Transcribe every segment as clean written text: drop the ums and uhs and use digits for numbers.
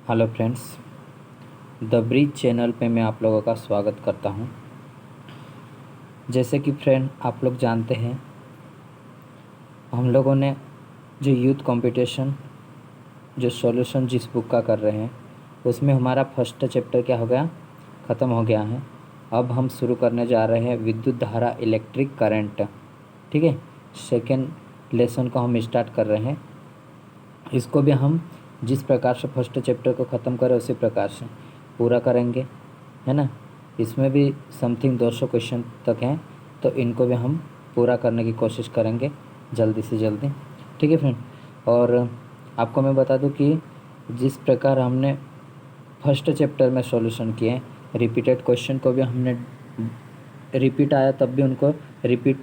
Hello friends, the bridge channel पे मैं आप लोगों का स्वागत करता हूं। जैसे कि फ्रेंड आप लोग जानते हैं, हम लोगों ने जो यूथ कंपटीशन जो सॉल्यूशन जिस बुक का कर रहे हैं उसमें हमारा फर्स्ट चैप्टर क्या हो गया, ख़त्म हो गया है। अब हम शुरू करने जा रहे हैं विद्युत धारा, इलेक्ट्रिक करंट। ठीक है, सेकेंड लेसन को हम स्टार्ट कर रहे हैं। इसको भी हम जिस प्रकार से फर्स्ट चैप्टर को ख़त्म करें उसी प्रकार से पूरा करेंगे, है ना। इसमें भी समथिंग 200 क्वेश्चन तक हैं, तो इनको भी हम पूरा करने की कोशिश करेंगे जल्दी से जल्दी। ठीक है फ्रेंड, और आपको मैं बता दूं कि जिस प्रकार हमने फर्स्ट चैप्टर में सॉल्यूशन किए, रिपीटेड क्वेश्चन को भी हमने रिपीट आया तब भी उनको रिपीट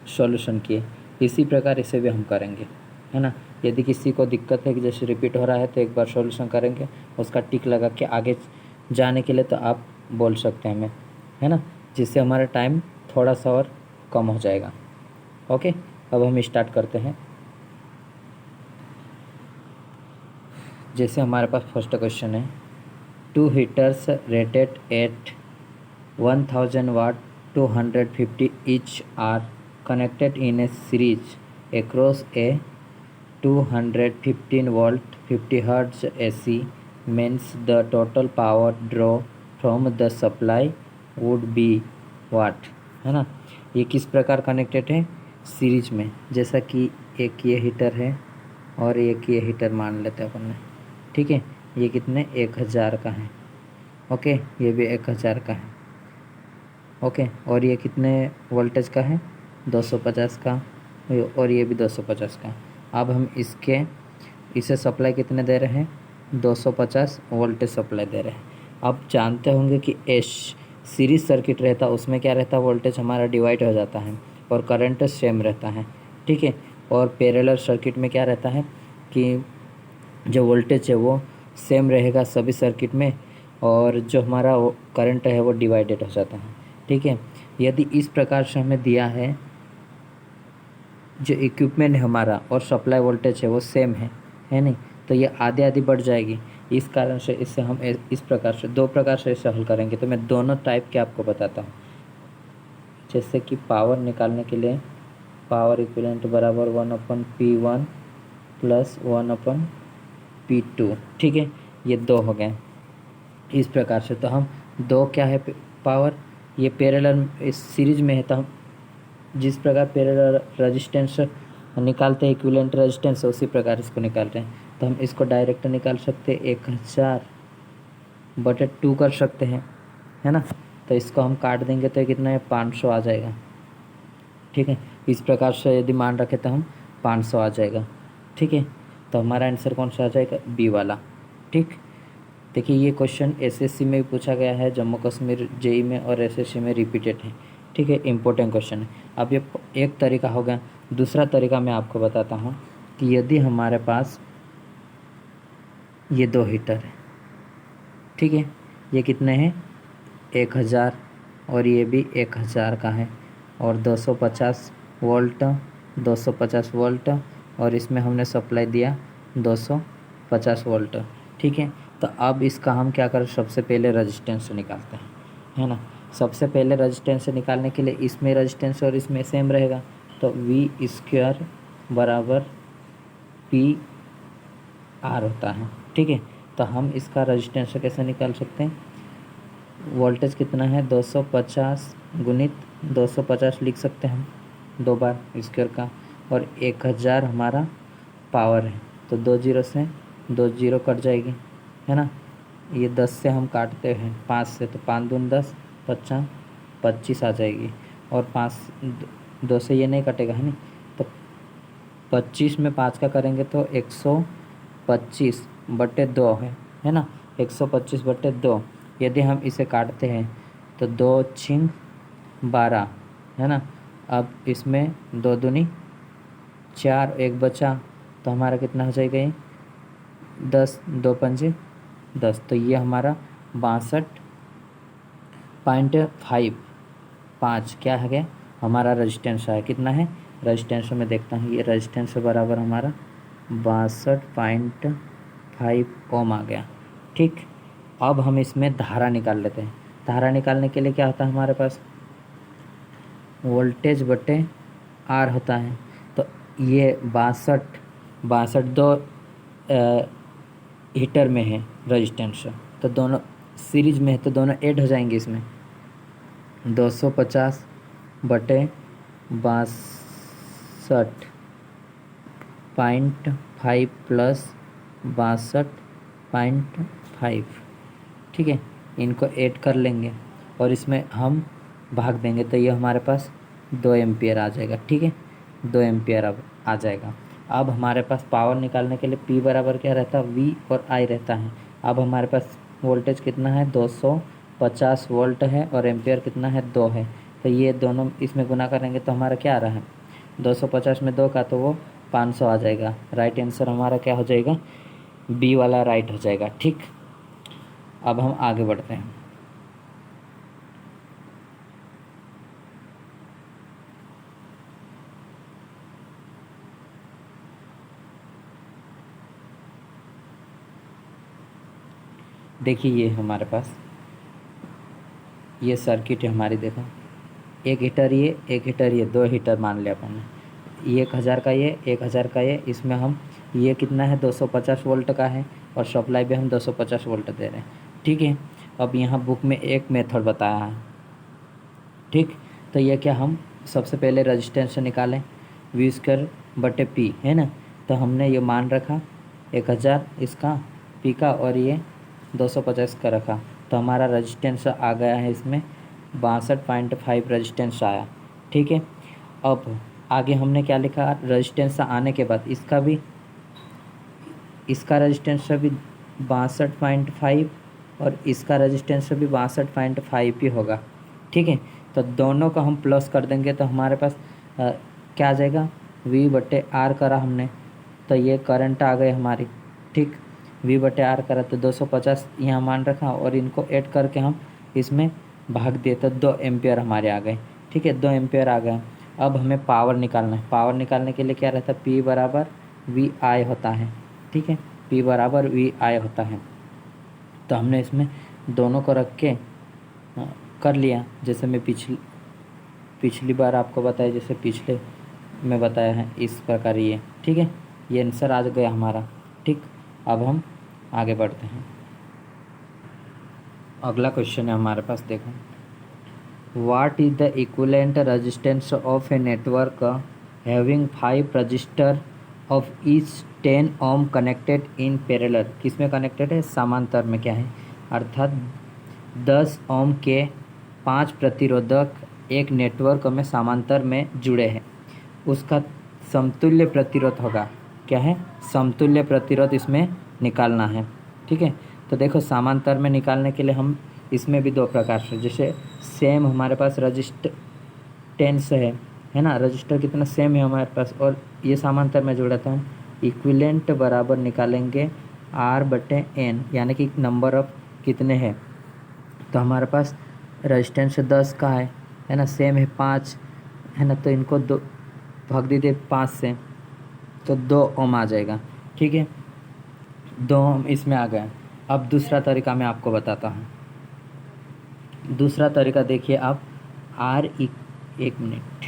सॉल्यूशन किए, इसी प्रकार इसे भी हम करेंगे, है ना। यदि किसी को दिक्कत है कि जैसे रिपीट हो रहा है तो एक बार सॉल्यूशन करेंगे, उसका टिक लगा के आगे जाने के लिए तो आप बोल सकते हैं हमें, है ना, जिससे हमारा टाइम थोड़ा सा और कम हो जाएगा। ओके, अब हम स्टार्ट करते हैं। जैसे हमारे पास फर्स्ट क्वेश्चन है, 2 heaters rated at 1000 watt 250 each are connected in a series across a 215 volt 50 hertz AC means the total power draw from the supply would be what, है ना। ये किस प्रकार कनेक्टेड है, सीरीज में। जैसा कि एक ये हीटर है और एक ये हीटर मान लेते हैं अपन ने। ठीक है, ये कितने 1000 का है। ओके, ये भी 1000 का है। ओके, और ये कितने वोल्टेज का है, 250 का, और ये भी 250 का। अब हम इसे सप्लाई कितने दे रहे हैं, 250 वोल्टेज सप्लाई दे रहे हैं। अब जानते होंगे कि एस सीरीज सर्किट रहता है, उसमें क्या रहता है, वोल्टेज हमारा डिवाइड हो जाता है और करंट सेम रहता है। ठीक है, और पैरेलल सर्किट में क्या रहता है कि जो वोल्टेज है वो सेम रहेगा सभी सर्किट में, और जो हमारा करंट है वो डिवाइडेड हो जाता है। ठीक है, यदि इस प्रकार से हमें दिया है, जो इक्विपमेंट है हमारा और सप्लाई वोल्टेज है वो सेम है नहीं, तो ये आधी आधी बढ़ जाएगी। इस कारण से इससे हम इस प्रकार से 2 प्रकार से इसे हल करेंगे। तो मैं दोनों टाइप के आपको बताता हूँ। जैसे कि पावर निकालने के लिए पावर इक्विवेलेंट बराबर 1/P1 प्लस 1/P2। ठीक है, ये 2 हो गए इस प्रकार से। तो हम 2 क्या है पावर, ये पैरेलल इस सीरीज में है, तो हम जिस प्रकार पैरेलल रेजिस्टेंस निकालते हैं, इक्विवेलेंट रेजिस्टेंस, उसी प्रकार इसको निकाल रहे हैं। तो हम इसको डायरेक्ट निकाल सकते हैं, 1000/2 कर सकते हैं, है ना। तो इसको हम काट देंगे तो कितना है, 500 आ जाएगा। ठीक है, इस प्रकार से यदि मान रखे तो हम 500 आ जाएगा। ठीक है, तो हमारा आंसर कौन सा आ जाएगा, बी वाला। ठीक, देखिए ये क्वेश्चन एसएससी में भी पूछा गया है, जम्मू कश्मीर जेई में और एसएससी में रिपीटेड है। ठीक है, इम्पोर्टेंट क्वेश्चन है। अब ये एक तरीका हो गया। दूसरा तरीका मैं आपको बताता हूँ कि यदि हमारे पास ये 2 हीटर है, ठीक है, ये कितने हैं, 1000, और ये भी 1000 का है, और 250 वोल्ट, 250 वोल्ट, और इसमें हमने सप्लाई दिया 250 वोल्ट। ठीक है, तो अब इसका हम क्या करें, सबसे पहले रेजिस्टेंस निकालते हैं, है ना। सबसे पहले रेजिस्टेंस निकालने के लिए इसमें रेजिस्टेंस और इसमें सेम रहेगा, तो V² बराबर PR होता है। ठीक है, तो हम इसका रेजिस्टेंस कैसे निकाल सकते हैं, वोल्टेज कितना है, 250 गुणित 250 लिख सकते हैं हम 2 बार स्क्वायर का, और 1000 हमारा पावर है, तो 2 जीरो से 2 जीरो कट जाएगी, है ना। ये 10 से हम काटते हैं 5 से, तो 5 दूनी 10, 5 25 आ जाएगी, और 5 2 से ये नहीं कटेगा, है नहीं, तो 25 में 5 का करेंगे तो 125/2 है ना, 125/2। यदि हम इसे काटते हैं तो 2 छिंग 12, है ना। अब इसमें 2 दूनी 4, 1 बचा, तो हमारा कितना हो जाएगा, ये 10, 2 पंजे 10, तो ये हमारा 62.5 क्या है गया, हमारा रेजिस्टेंस है। कितना है रेजिस्टेंस में देखता हूँ, ये रेजिस्टेंस बराबर हमारा 62.5 ओम आ गया। ठीक। अब हम इसमें धारा निकाल लेते हैं। धारा निकालने के लिए क्या होता है हमारे पास, वोल्टेज बटे आर होता है। तो ये 62 दो हीटर में है रजिस्टेंस, तो दोनों सीरीज में है तो दोनों ऐड हो जाएंगे इसमें। 250 बटे 62.5 प्लस 62.5, ठीक है। इनको ऐड कर लेंगे और इसमें हम भाग देंगे तो ये हमारे पास 2 एम्पियर आ जाएगा, ठीक है। 2 एम्पियर अब आ जाएगा। अब हमारे पास पावर निकालने के लिए P बराबर क्या रहता है, V और I रहता है। अब हमारे पास वोल्टेज कितना है, 250 वोल्ट है और एम्पियर कितना है, 2 है। तो ये दोनों इसमें गुना करेंगे तो हमारा क्या आ रहा है, 250 में 2 का तो वो 500 आ जाएगा। राइट आंसर हमारा क्या हो जाएगा, बी वाला राइट हो जाएगा, ठीक। अब हम आगे बढ़ते हैं। देखिए ये हमारे पास ये सर्किट है हमारी, देखो एक हीटर ये, एक हीटर ये, 2 हीटर मान लिया अपन ने। ये 1000 का ये, 1000 का ये, इसमें हम ये कितना है, 250 वोल्ट का है और सप्लाई भी हम 250 वोल्ट दे रहे हैं, ठीक है। अब यहाँ बुक में एक मेथड बताया है, ठीक। तो ये क्या, हम सबसे पहले रजिस्टेंस निकालें, V² बटे P है ना। तो हमने ये मान रखा 1000 इसका P का और ये 250 का रखा, तो हमारा रजिस्टेंस आ गया है इसमें 62.5 रजिस्टेंस आया, ठीक है। अब आगे हमने क्या लिखा, रजिस्टेंस आने के बाद इसका रजिस्टेंस भी 62.5 और इसका रजिस्टेंस भी 62.5 ही होगा, ठीक है। तो दोनों का हम प्लस कर देंगे तो हमारे पास क्या आ जाएगा, V बटे R करा हमने तो ये करंट आ गई हमारी, ठीक। V बटे R करा तो 250 यहाँ मान रखा और इनको ऐड करके हम इसमें भाग दिए तो 2 एम्पियर हमारे आ गए, ठीक है। 2 एम्पियर आ गए। अब हमें पावर निकालना है। पावर निकालने के लिए क्या रहता है, P बराबर VI होता है, ठीक है। P बराबर VI होता है। तो हमने इसमें दोनों को रख के कर लिया, जैसे मैं पिछली बार आपको बताया, जैसे पिछले में बताया है इस प्रकार ये, ठीक है। ये आंसर आ गया हमारा, ठीक। अब हम आगे बढ़ते हैं। अगला क्वेश्चन है हमारे पास, देखो what is the equivalent resistance of a network having 5 resistor of each 10 ohm connected in parallel. किस में कनेक्टेड है, समांतर में क्या है, अर्थात 10 ओम के 5 प्रतिरोधक एक नेटवर्क में समांतर में जुड़े हैं। उसका समतुल्य प्रतिरोध होगा, क्या है, समतुल्य प्रतिरोध इसमें निकालना है, ठीक है। तो देखो समांतर में निकालने के लिए हम इसमें भी 2 प्रकार से, जैसे सेम हमारे पास रजिस्टेंस है ना, रजिस्टर कितना सेम है हमारे पास और ये समांतर में जुड़ा था, हम इक्विवेलेंट बराबर निकालेंगे R बटे N, यानी कि नंबर ऑफ कितने हैं। तो हमारे पास रजिस्टेंस 10 का है ना, सेम है 5 है ना, तो इनको 2 भाग दीजिए 5 से तो 2 ओम आ जाएगा, ठीक है। 2 ओम इसमें आ गया। अब दूसरा तरीका मैं आपको बताता हूँ। दूसरा तरीका देखिए आप, एक मिनट,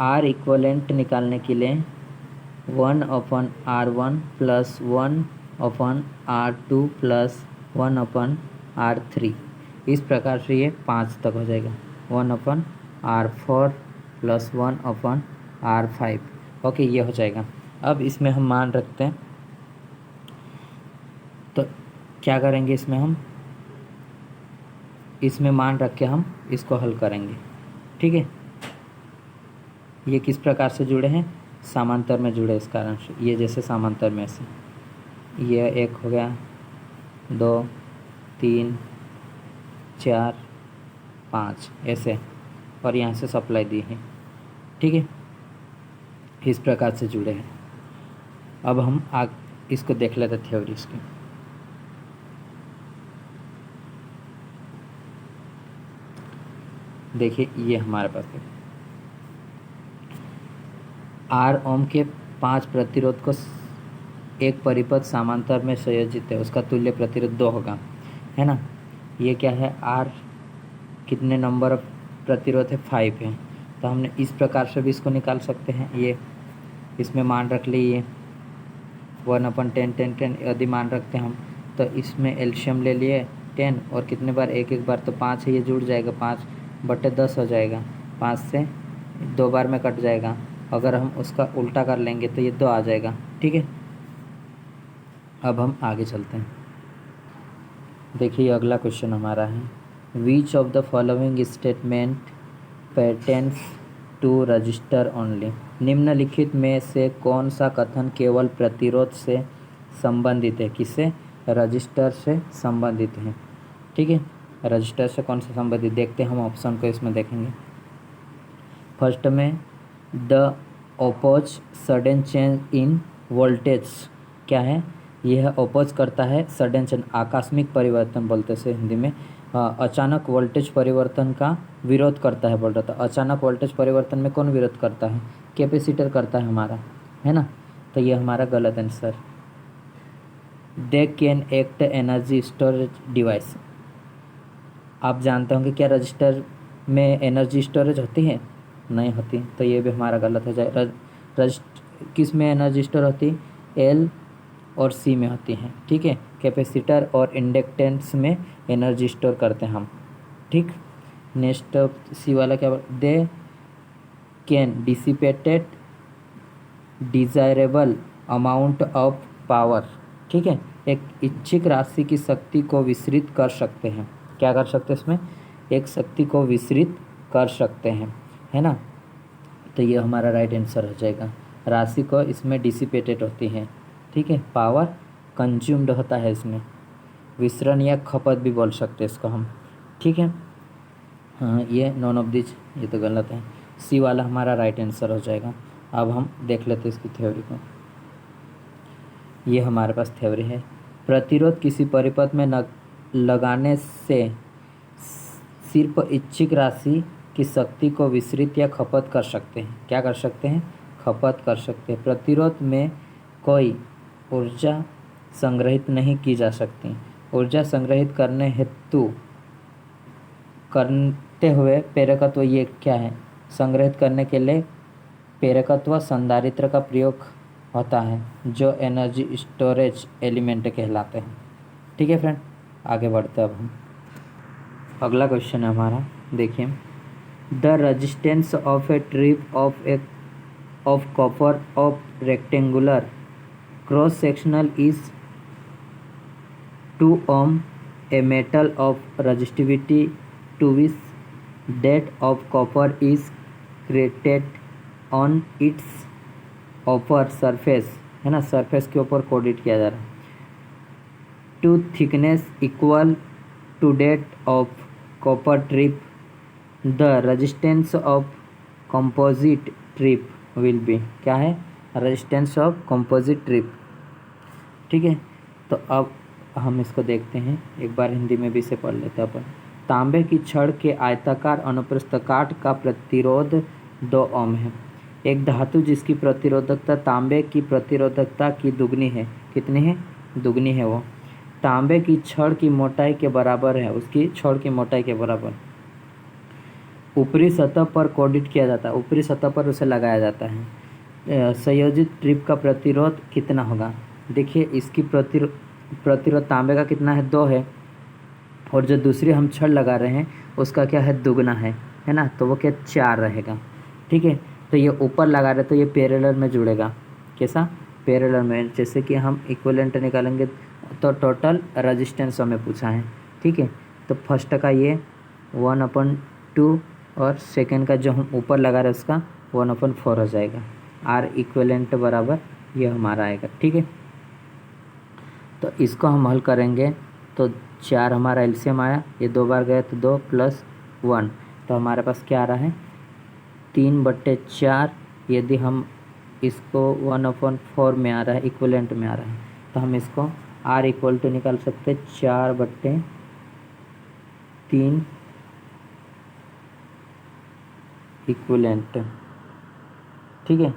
R इक्वलेंट निकालने के लिए 1/R1 plus 1/R2 plus 1/R3, इस प्रकार से ये 5 तक हो जाएगा। 1/R4 प्लस 1/R5, ओके, ये हो जाएगा। अब इसमें हम मान रखते हैं, तो क्या करेंगे, इसमें मान रख के हम इसको हल करेंगे, ठीक है। ये किस प्रकार से जुड़े हैं, समांतर में जुड़े, इस कारण से ये जैसे समांतर में से ये 1 हो गया, 2 3 4 5 ऐसे, और यहाँ से सप्लाई दी है, ठीक है। इस प्रकार से जुड़े हैं। अब हम इसको देख लेते थ्योरी इसकी। देखिए ये हमारे पास है, R ओम के 5 प्रतिरोध को एक परिपथ समांतर में संयोजित है उसका तुल्य प्रतिरोध 2 होगा, है ना। ये क्या है, आर कितने नंबर प्रतिरोध है, 5 है। तो हमने इस प्रकार से भी इसको निकाल सकते हैं। ये इसमें मान रख लिए 1/10 यदि मान रखते हैं हम, तो इसमें एल्शियम ले लिए 10 और कितने बार, एक बार, तो 5 है, ये जुड़ जाएगा, 5/10 हो जाएगा, 5 से 2 बार में कट जाएगा। अगर हम उसका उल्टा कर लेंगे तो ये 2 आ जाएगा, ठीक है। अब हम आगे चलते हैं। देखिए अगला क्वेश्चन हमारा है, which of the following statement pertains to resistor only. निम्नलिखित में से कौन सा कथन केवल प्रतिरोध से संबंधित है, किससे, रजिस्टर से संबंधित है, ठीक है। रजिस्टर से कौन सा संबंधित, देखते हैं हम ऑप्शन को इसमें देखेंगे। फर्स्ट में the oppose sudden change in voltage, क्या है, यह ओपोज करता है सडन चेंज, आकस्मिक परिवर्तन बोलते हैं हिंदी में, अचानक वोल्टेज परिवर्तन का विरोध करता है बोल रहा था। अचानक वोल्टेज परिवर्तन में कौन विरोध करता है, कैपेसिटर करता है हमारा, है ना। तो ये हमारा गलत answer. They can act energy storage device, आप जानते होंगे क्या रजिस्टर में एनर्जी स्टोरेज होती है, नहीं होती, तो ये भी हमारा गलत हो जाए। किस में एनर्जी स्टोर होती, एल और सी में होती है, ठीक है। कैपेसिटर और इंडक्टेंस में एनर्जी स्टोर करते हैं हम, ठीक। नेक्स्ट सी वाला क्या, they can dissipated desirable amount of power, ठीक है। एक इच्छित राशि की शक्ति को विसरित कर सकते हैं, क्या कर सकते हैं इसमें, एक शक्ति को विसरित कर सकते हैं, है ना। तो ये हमारा राइट आंसर हो जाएगा। राशि को इसमें डिसिपेटेड होती है, ठीक है, पावर कंज्यूम्ड होता है इसमें, विसरण या खपत भी बोल सकते हैं इसको हम, ठीक है। हाँ, ये नॉन ऑफ दिस, ये तो गलत है। सी वाला हमारा राइट आंसर हो जाएगा। अब हम देख लेते हैं इसकी थ्योरी को। ये हमारे पास थ्योरी है, प्रतिरोध किसी परिपथ में लगाने से सिर्फ इच्छित राशि की शक्ति को विसरित या खपत कर सकते हैं, क्या कर सकते हैं, खपत कर सकते हैं। प्रतिरोध में कोई ऊर्जा संग्रहित नहीं की जा सकती। ऊर्जा संग्रहित करने हेतु करते हुए प्रेरकत्व, ये क्या है, संग्रहित करने के लिए प्रेरकत्व संधारित्र का प्रयोग होता है, जो एनर्जी स्टोरेज एलिमेंट कहलाते हैं, ठीक है फ्रेंड। आगे बढ़ते हैं अब हम। अगला क्वेश्चन है हमारा, देखिए, the resistance of A trip of copper of rectangular cross sectional is 2 ohm, a metal of resistivity to which that of copper is created on its upper surface, है ना, सरफेस के ऊपर कोडेड किया जा रहा है, two thickness equal to that of copper strip, the resistance of composite strip will be, क्या है, रेजिस्टेंस ऑफ कंपोजिट ट्रिप, ठीक है। तो अब हम इसको देखते हैं, एक बार हिंदी में भी इसे पढ़ लेते हैं अपन। तांबे की छड़ के आयताकार अनुप्रस्थ काट का प्रतिरोध 2 ओम है। एक धातु जिसकी प्रतिरोधकता तांबे की प्रतिरोधकता की दुगनी है, कितनी है, दुगनी है वो, तांबे की छड़ की मोटाई के बराबर है, उसकी छड़ की मोटाई के बराबर, ऊपरी सतह पर कोडित किया जाता है, ऊपरी सतह पर उसे लगाया जाता है। संयोजित ट्रिप का प्रतिरोध कितना होगा, देखिए इसकी प्रतिरोध तांबे का कितना है, 2 है, और जो दूसरी हम छड़ लगा रहे हैं उसका क्या है, दुगना है ना, तो वो क्या 4 रहेगा, ठीक है। तो ये ऊपर लगा रहे तो ये पैरेलल में जुड़ेगा, कैसा, पैरेलल में, जैसे कि हम इक्विवेलेंट निकालेंगे तो टोटल रेजिस्टेंस हमें पूछा है, ठीक है। तो फर्स्ट का ये 1/2 और सेकंड का जो हम ऊपर लगा रहे हैं उसका 1/4 हो जाएगा, आर इक्विवेलेंट बराबर ये हमारा आएगा, ठीक है। तो इसको हम हल करेंगे तो 4 हमारा एलसीएम आया, ये 2 बार गया तो 2 + 1, तो हमारे पास क्या आ रहा है, 3/4। यदि हम इसको 1/4 में आ रहा है, इक्विवेलेंट में आ रहा है, तो हम इसको R = निकाल सकते 4/3 इक्विवेलेंट, ठीक है।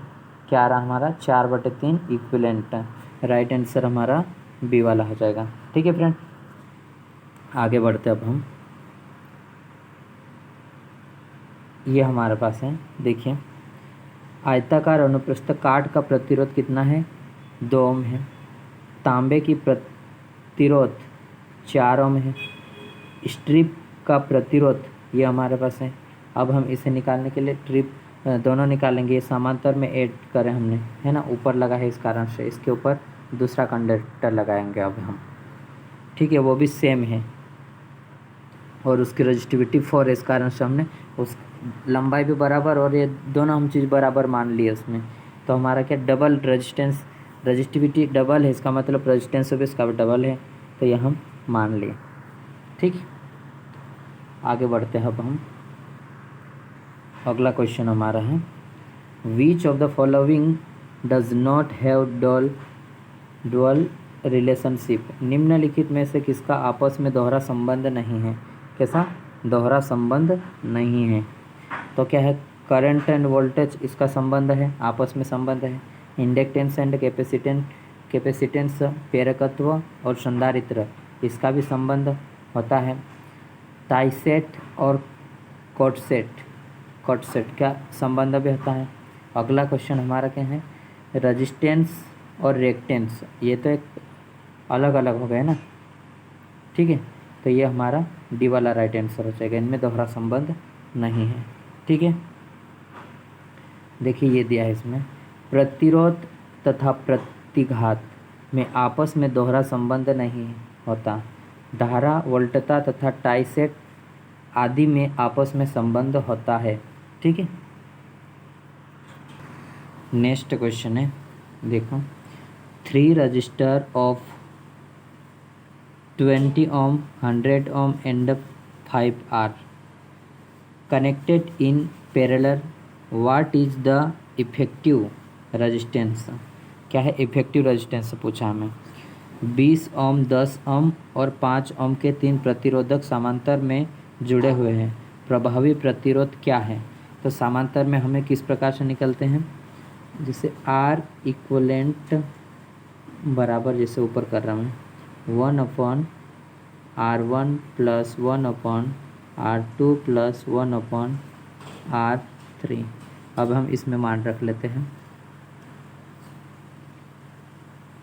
क्या आ रहा हमारा, 4/3 इक्विवेलेंट, राइट आंसर हमारा बी वाला हो जाएगा। ठीक है फ्रेंड, आगे बढ़ते अब हम। ये हमारे पास है, देखिए आयताकार अनुप्रस्थ काट का प्रतिरोध कितना है, 2 ओम है। तांबे की प्रतिरोध 4 ओम है। स्ट्रिप का प्रतिरोध ये हमारे पास है। अब हम इसे निकालने के लिए ट्रिप दोनों निकालेंगे। ये समांतर में ऐड करें हमने, है ना, ऊपर लगा है इस कारण से इसके ऊपर दूसरा कंडक्टर लगाएंगे अब हम। ठीक है, वो भी सेम है और उसकी रजिस्टिविटी 4 है, इस कारण से हमने उस लंबाई भी बराबर और ये दोनों हम चीज़ बराबर मान लिए उसमें। तो हमारा क्या डबल रेजिस्टेंस, रजिस्टिविटी डबल है, इसका मतलब रेजिस्टेंस भी इसका डबल है, तो यह हम मान लिए। ठीक, आगे बढ़ते हैं अब हम। अगला क्वेश्चन हमारा है, which of the following does not have dual relationship. निम्नलिखित में से किसका आपस में दोहरा संबंध नहीं है। कैसा दोहरा संबंध नहीं है, तो क्या है, करंट एंड वोल्टेज इसका संबंध है, आपस में संबंध है। इंडक्टेंस एंड कैपेसिटेंस प्रेरकत्व और संधारित्र इसका भी संबंध होता है। टाइसेट और कॉटसेट का संबंध भी होता है। अगला क्वेश्चन हमारा क्या है, रजिस्टेंस और रिएक्टेंस, ये तो एक अलग अलग हो गए ना। ठीक है, तो ये हमारा डी वाला राइट आंसर हो जाएगा, इनमें दोहरा संबंध नहीं है। ठीक है, देखिए ये दिया है इसमें, प्रतिरोध तथा प्रतिघात में आपस में दोहरा संबंध नहीं होता। धारा वोल्टता तथा टाइसेट आदि में आपस में संबंध होता है। ठीक है, नेक्स्ट क्वेश्चन है, देखो 3 register of 20 ohm, 100 ohm and 5 are connected in parallel. What is the effective resistance? क्या है इफेक्टिव रेजिस्टेंस पूछा हमें। 20 ओम, 10 ओम और 5 ओम के 3 प्रतिरोधक समांतर में जुड़े हुए हैं, प्रभावी प्रतिरोध क्या है। तो समांतर में हमें किस प्रकार से निकलते हैं, जैसे आर इक्वलेंट बराबर, जैसे ऊपर कर रहा हूँ, 1/R1 + 1/R2 + 1/R3। अब हम इसमें मान रख लेते हैं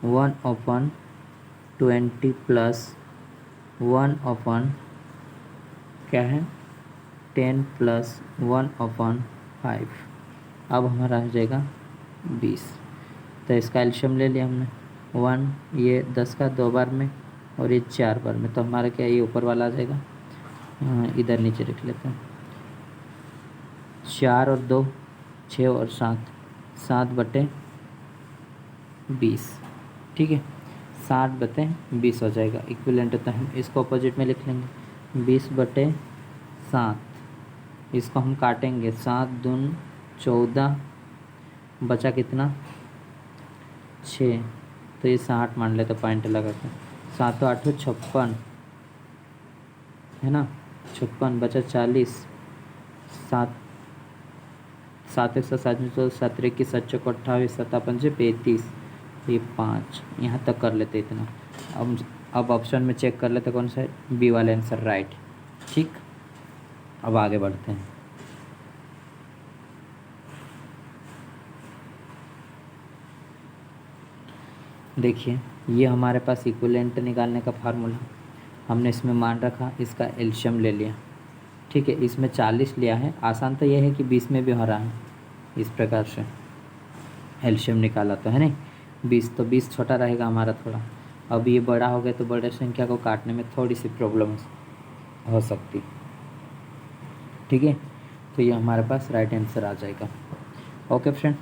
1/20 + 1/, क्या है, 10 + 1/5। अब हमारा हो जाएगा 20। तो इसका एलशियम ले लिया हमने, 1 ये 10 का 2 बार में और ये 4 बार में, तो हमारा क्या ये ऊपर वाला आ जाएगा, इधर नीचे रख लेते हैं। 4 और 2 6 और 7/20। ठीक है, 60/20 हो जाएगा इक्विवेलेंट। तो हम इसको अपोजिट में लिख लेंगे, 20/7। इसको हम काटेंगे, 7 दून 14, बचा कितना 6, तो ये 60 मान लेते पॉइंट लगा के। 7 8 56 है ना, 56 बचा 40, 7 7 1 7 7 1 7 4 28 7 5 35, ये 5 यहाँ तक कर लेते इतना। अब ऑप्शन में चेक कर लेते कौन सा है, बी वाला आंसर राइट। ठीक, अब आगे बढ़ते हैं। देखिए ये हमारे पास इक्विवेलेंट निकालने का फार्मूला, हमने इसमें मान रखा, इसका एलशियम ले लिया। ठीक है, इसमें 40 लिया है, आसान तो यह है कि 20 में भी हो रहा है, इस प्रकार से एलशियम निकाला तो है नहीं 20, तो 20 छोटा रहेगा हमारा थोड़ा। अब ये बड़ा हो गया तो बड़े संख्या को काटने में थोड़ी सी प्रॉब्लम हो सकती। ठीक है, तो ये हमारे पास राइट आंसर आ जाएगा। ओके फ्रेंड,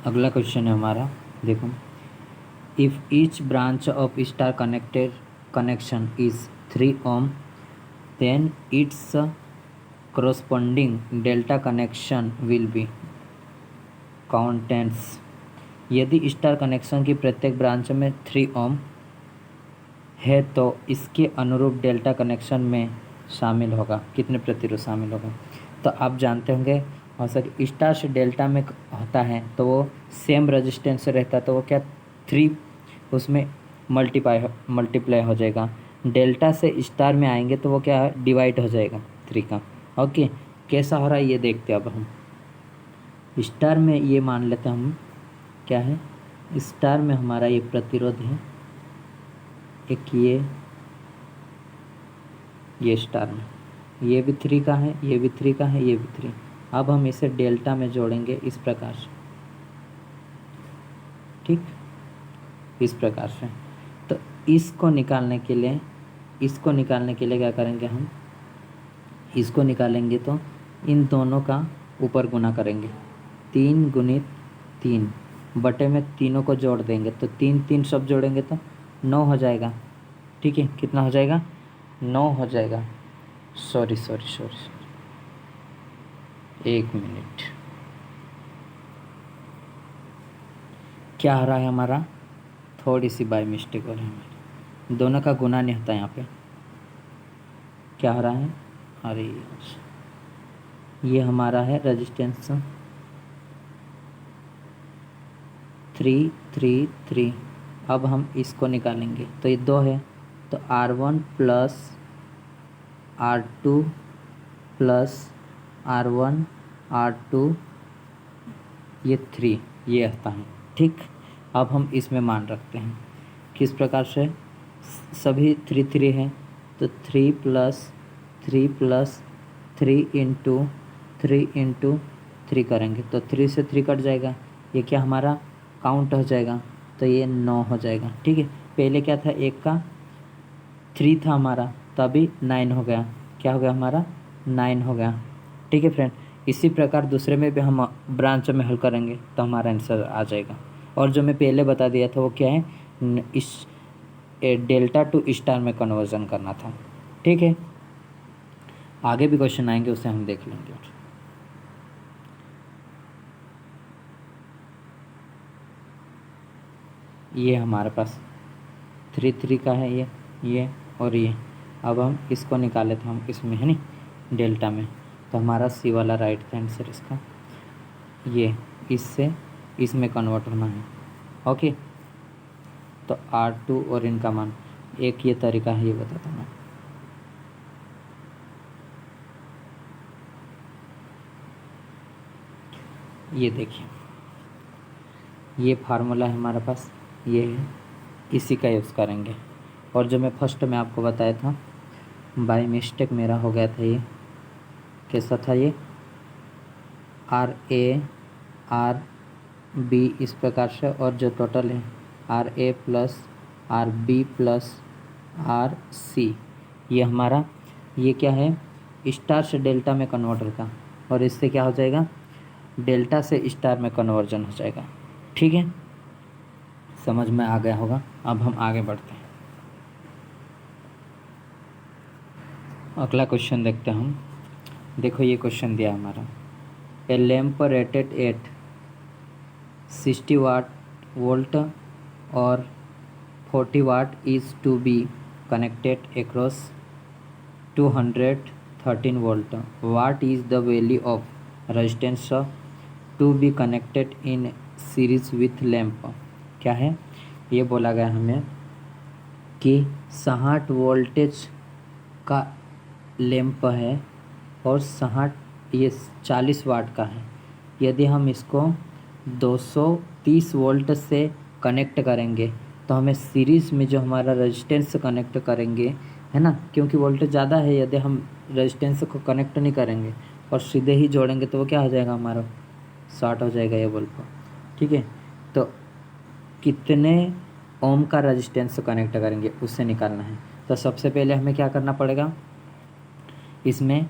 अगला क्वेश्चन है हमारा, देखो if each branch of star connection is 3 ohm, then it's corresponding delta connection will be contents. यदि स्टार कनेक्शन की प्रत्येक ब्रांच में 3 ohm है तो इसके अनुरूप डेल्टा कनेक्शन में शामिल होगा, कितने प्रतिरोध शामिल होगा। तो आप जानते होंगे हो सके। स्टार से डेल्टा में होता है तो वो सेम रेजिस्टेंस रहता है, तो वो क्या 3 उसमें मल्टीप्लाई हो जाएगा। डेल्टा से स्टार में आएंगे तो वो क्या डिवाइड हो जाएगा 3 का। ओके, कैसा हो रहा है ये देखते हैं अब हम। स्टार में ये मान लेते हैं हम क्या है, स्टार में हमारा ये प्रतिरोध है एक, ये स्टार में ये भी 3 का है, ये भी 3 का है, ये भी 3। अब हम इसे डेल्टा में जोड़ेंगे इस प्रकार से, ठीक, इस प्रकार से। तो इसको निकालने के लिए क्या करेंगे हम, इसको निकालेंगे तो इन दोनों का ऊपर गुना करेंगे, 3 गुणित 3 बटे में तीनों को जोड़ देंगे तो 3 सब जोड़ेंगे तो 9 हो जाएगा। ठीक है, कितना हो जाएगा, 9 हो जाएगा। सॉरी, एक मिनट, क्या हो रहा है हमारा, थोड़ी सी बाय मिस्टेक हो रही है, दोनों का गुना नहीं होता यहाँ पे। क्या हो रहा है, अरे ये हमारा है रेजिस्टेंस 3 अब हम इसको निकालेंगे तो ये 2 है, तो R1 plus R2 plus R1 R2 ये 3 ये आता है। ठीक, अब हम इसमें मान रखते हैं किस प्रकार से, सभी 3 हैं तो 3 प्लस 3 इंटू 3 करेंगे तो 3 से 3 कट जाएगा, ये क्या हमारा काउंट हो जाएगा, तो ये 9 हो जाएगा। ठीक है, पहले क्या था, एक का 3 था हमारा, तभी 9 हो गया, क्या हो गया हमारा 9 हो गया। ठीक है फ्रेंड, इसी प्रकार दूसरे में भी हम ब्रांच में हल करेंगे तो हमारा आंसर आ जाएगा। और जो मैं पहले बता दिया था वो क्या है, इस डेल्टा टू स्टार में कन्वर्जन करना था। ठीक है, आगे भी क्वेश्चन आएंगे उसे हम देख लेंगे। ये हमारे पास 3 का है, ये और ये। अब हम इसको निकाले थे हम इसमें, है नहीं, डेल्टा में, तो हमारा सी वाला राइट था आंसर इसका। ये इससे इसमें कन्वर्ट होना है। ओके, तो R2 और इनका मान, एक ये तरीका है, ये बताता हूँ। ये देखिए, ये फार्मूला है हमारे पास, ये है, इसी का यूज़ करेंगे। और जो मैं फर्स्ट में आपको बताया था, बाय मिस्टेक मेरा हो गया था, ये कैसा था, ये RA RB इस प्रकार से, और जो टोटल है RA plus RB plus RC, ये हमारा, ये क्या है, स्टार से डेल्टा में कन्वर्टर का, और इससे क्या हो जाएगा, डेल्टा से स्टार में कन्वर्जन हो जाएगा। ठीक है, समझ में आ गया होगा। अब हम आगे बढ़ते हैं, अगला क्वेश्चन देखते हैं हम। देखो ये क्वेश्चन दिया हमारा, a lamp rated at 60 volt और 40 watt is to be connected across 213 volt, what is the value of resistance to be connected in series with lamp. क्या है, ये बोला गया हमें कि 60 वोल्टेज का लैम्प है और 60, ये 40 वाट का है। यदि हम इसको 230 वोल्ट से कनेक्ट करेंगे तो हमें सीरीज़ में जो हमारा रेजिस्टेंस कनेक्ट करेंगे, है ना, क्योंकि वोल्टेज ज़्यादा है, यदि हम रेजिस्टेंस को कनेक्ट नहीं करेंगे और सीधे ही जोड़ेंगे तो वो क्या हो जाएगा, हमारा शॉर्ट हो जाएगा ये बल्ब। ठीक है, तो कितने ओम का रेजिस्टेंस कनेक्ट करेंगे उससे निकालना है। तो सबसे पहले हमें क्या करना पड़ेगा इसमें,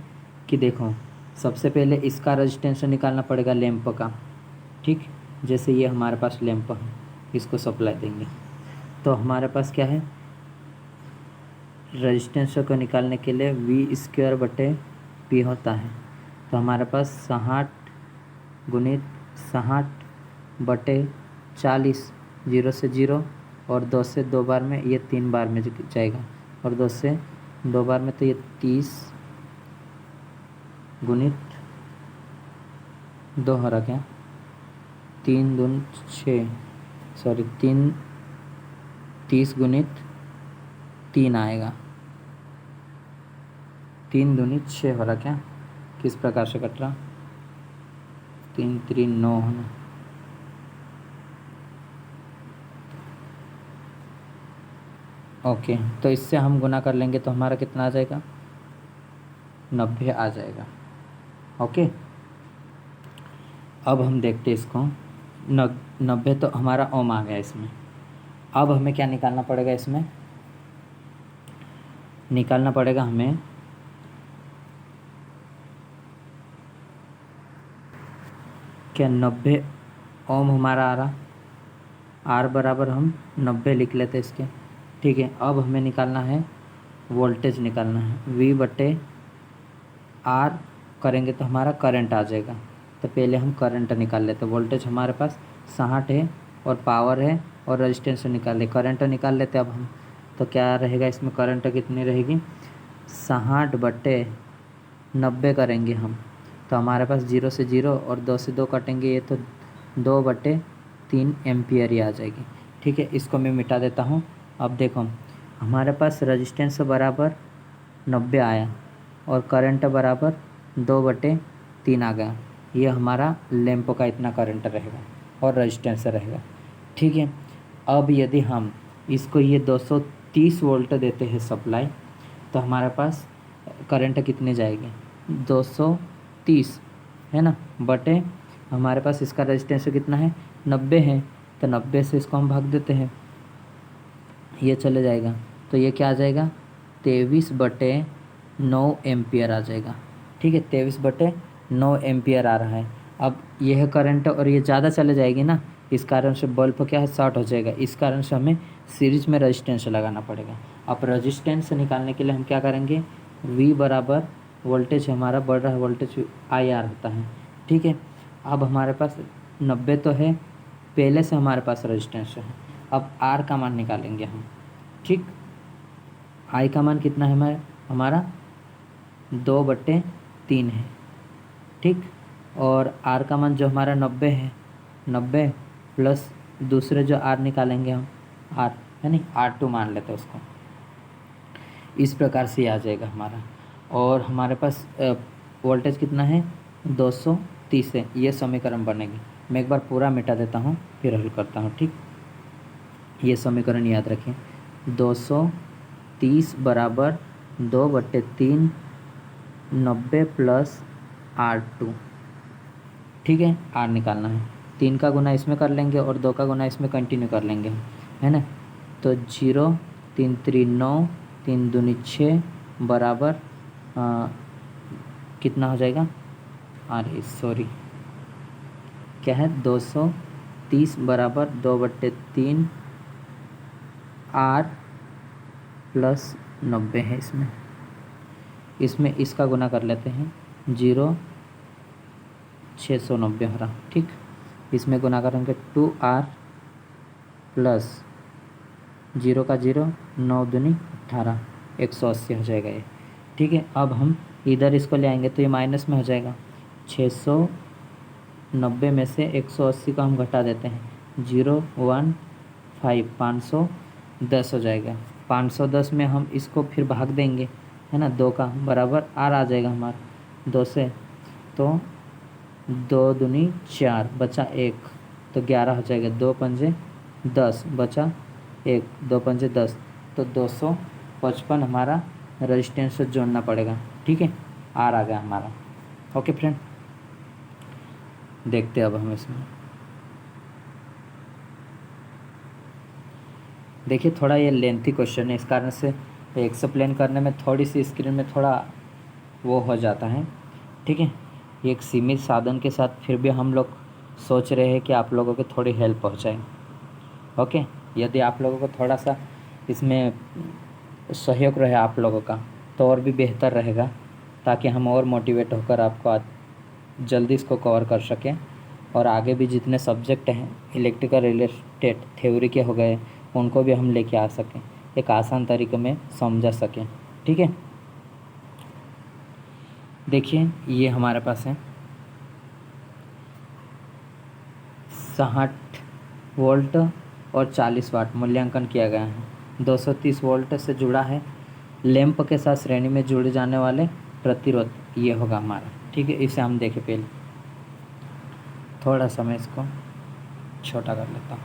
कि देखो सबसे पहले इसका रेजिस्टेंस निकालना पड़ेगा लैंप का। ठीक, जैसे ये हमारे पास लैंप है, इसको सप्लाई देंगे तो हमारे पास क्या है, रेजिस्टेंस को निकालने के लिए V² बटे P होता है। तो हमारे पास 60 गुणित 60 बटे 40, 0 से 0 और 2 से 2 बार में, ये 3 बार में जाएगा, और 2 से 2 बार में तो ये 30 गुणित 2 हो रहा क्या, 3 दून 6, सॉरी 3 30 गुणित 3 आएगा, 3 दूनी 6 हो रहा क्या, किस प्रकार से कट रहा, 3 3 9 होना, ओके। तो इससे हम गुना कर लेंगे तो हमारा कितना आ जाएगा, 90 आ जाएगा। ओके, अब हम देखते हैं इसको, 90 तो हमारा ओम आ गया इसमें। अब हमें क्या निकालना पड़ेगा, इसमें निकालना पड़ेगा हमें क्या, 90 ओम हमारा आ रहा, आर बराबर हम 90 लिख लेते इसके, ठीक है। अब हमें निकालना है वोल्टेज, निकालना है V बटे आर करेंगे तो हमारा करंट आ जाएगा। तो पहले हम करंट निकाल लेते, वोल्टेज हमारे पास 60 है और पावर है और रेजिस्टेंस निकाल ले, करंट निकाल लेते अब हम। तो क्या रहेगा इसमें, करंट कितनी रहेगी, 60 बटे 90 करेंगे हम, तो हमारे पास 0 से 0 और 2 से 2 कटेंगे, ये तो 2 बटे 3 एम्पियर ही आ जाएगी, ठीक है। इसको मैं मिटा देता हूँ। अब देखो हमारे पास रेजिस्टेंस बराबर 90 आया और करंट बराबर 2 बटे 3 आ गया, ये हमारा लैंप का इतना करंट रहेगा और रेजिस्टेंस रहेगा, ठीक है। अब यदि हम इसको ये 230 वोल्ट देते हैं सप्लाई, तो हमारे पास करंट कितने जाएगी, 230 है ना, बटे हमारे पास इसका रेजिस्टेंस कितना है, 90 है, तो 90 से इसको हम भाग देते हैं, ये चले जाएगा, तो ये क्या आ जाएगा, 23 बटे 9 एम्पियर आ जाएगा, ठीक है। 23 बटे 9 एम्पियर आ रहा है। अब यह करंट और ये ज़्यादा चले जाएगी ना, इस कारण से बल्ब क्या है, शॉर्ट हो जाएगा, इस कारण से हमें सीरीज में रेजिस्टेंस लगाना पड़ेगा। अब रेजिस्टेंस निकालने के लिए हम क्या करेंगे, V बराबर वोल्टेज हमारा बढ़ रहा है, वोल्टेज IR होता है, ठीक है। अब हमारे पास 90 तो है, पहले से हमारे पास रेजिस्टेंस है, अब R का मान निकालेंगे हम, ठीक। I का मान कितना है हमारा 2 बटे 3 है, ठीक। और R का मान जो हमारा 90 है, 90 प्लस दूसरे जो R निकालेंगे हम, R है नहीं, R2 मान लेते हैं उसको, इस प्रकार से आ जाएगा हमारा। और हमारे पास वोल्टेज कितना है, 230 है, ये समीकरण बनेगी। मैं एक बार पूरा मिटा देता हूँ फिर हल करता हूँ, ठीक। ये समीकरण याद रखें, 230 बराबर 2 बटे 3 90 प्लस R2, ठीक है। R निकालना है, 3 का गुना इसमें कर लेंगे और 2 का गुना इसमें कंटिन्यू कर लेंगे, है ना। तो 0 3 3 9 3 दूनी 6 बराबर कितना हो जाएगा, अरे सॉरी क्या है, 230 बराबर 2 बटे 3 R प्लस 90 है, इसमें इसका गुना कर लेते हैं, 0 690 हो रहा, ठीक। इसमें गुना करेंगे 2R प्लस 0 का 0 9 दूनी 18 180 हो जाएगा ये, ठीक है। अब हम इधर इसको ले आएंगे तो ये माइनस में हो जाएगा, 690 में से 180 को हम घटा देते हैं, 0 1 5 510 हो जाएगा। 510 में हम इसको फिर भाग देंगे, है ना, 2 का बराबर R आ जाएगा हमारा 2 से, तो 2 दूनी 4 बचा 1, तो 11 हो जाएगा, 2 पंजे 10 बचा 1, 2 पंजे 10, तो 255 हमारा रेजिस्टेंस से जोड़ना पड़ेगा, ठीक है। R आ गया हमारा। ओके फ्रेंड, देखते हैं अब हम इसमें, देखिए थोड़ा ये लेंथी क्वेश्चन है, इस कारण से एक्सप्लेन करने में थोड़ी सी स्क्रीन में थोड़ा वो हो जाता है, ठीक है। एक सीमित साधन के साथ फिर भी हम लोग सोच रहे हैं कि आप लोगों को थोड़ी हेल्प पहुंचाएं। ओके, यदि आप लोगों को थोड़ा सा इसमें सहयोग रहे आप लोगों का तो और भी बेहतर रहेगा, ताकि हम और मोटिवेट होकर आपको जल्दी इसको कवर कर सकें, और आगे भी जितने सब्जेक्ट हैं इलेक्ट्रिकल रिलेटेड थ्योरी के हो गए उनको भी हम लेके आ सकें, एक आसान तरीके में समझा सकें, ठीक है। देखिए ये हमारे पास है 60 वोल्ट और 40 वाट मूल्यांकन किया गया है। 230 वोल्ट से जुड़ा है लैंप के साथ श्रेणी में जुड़े जाने वाले प्रतिरोध, ये होगा हमारा। ठीक है, इसे हम देखें पहले। थोड़ा सा मैं इसको छोटा कर लेता हूँ।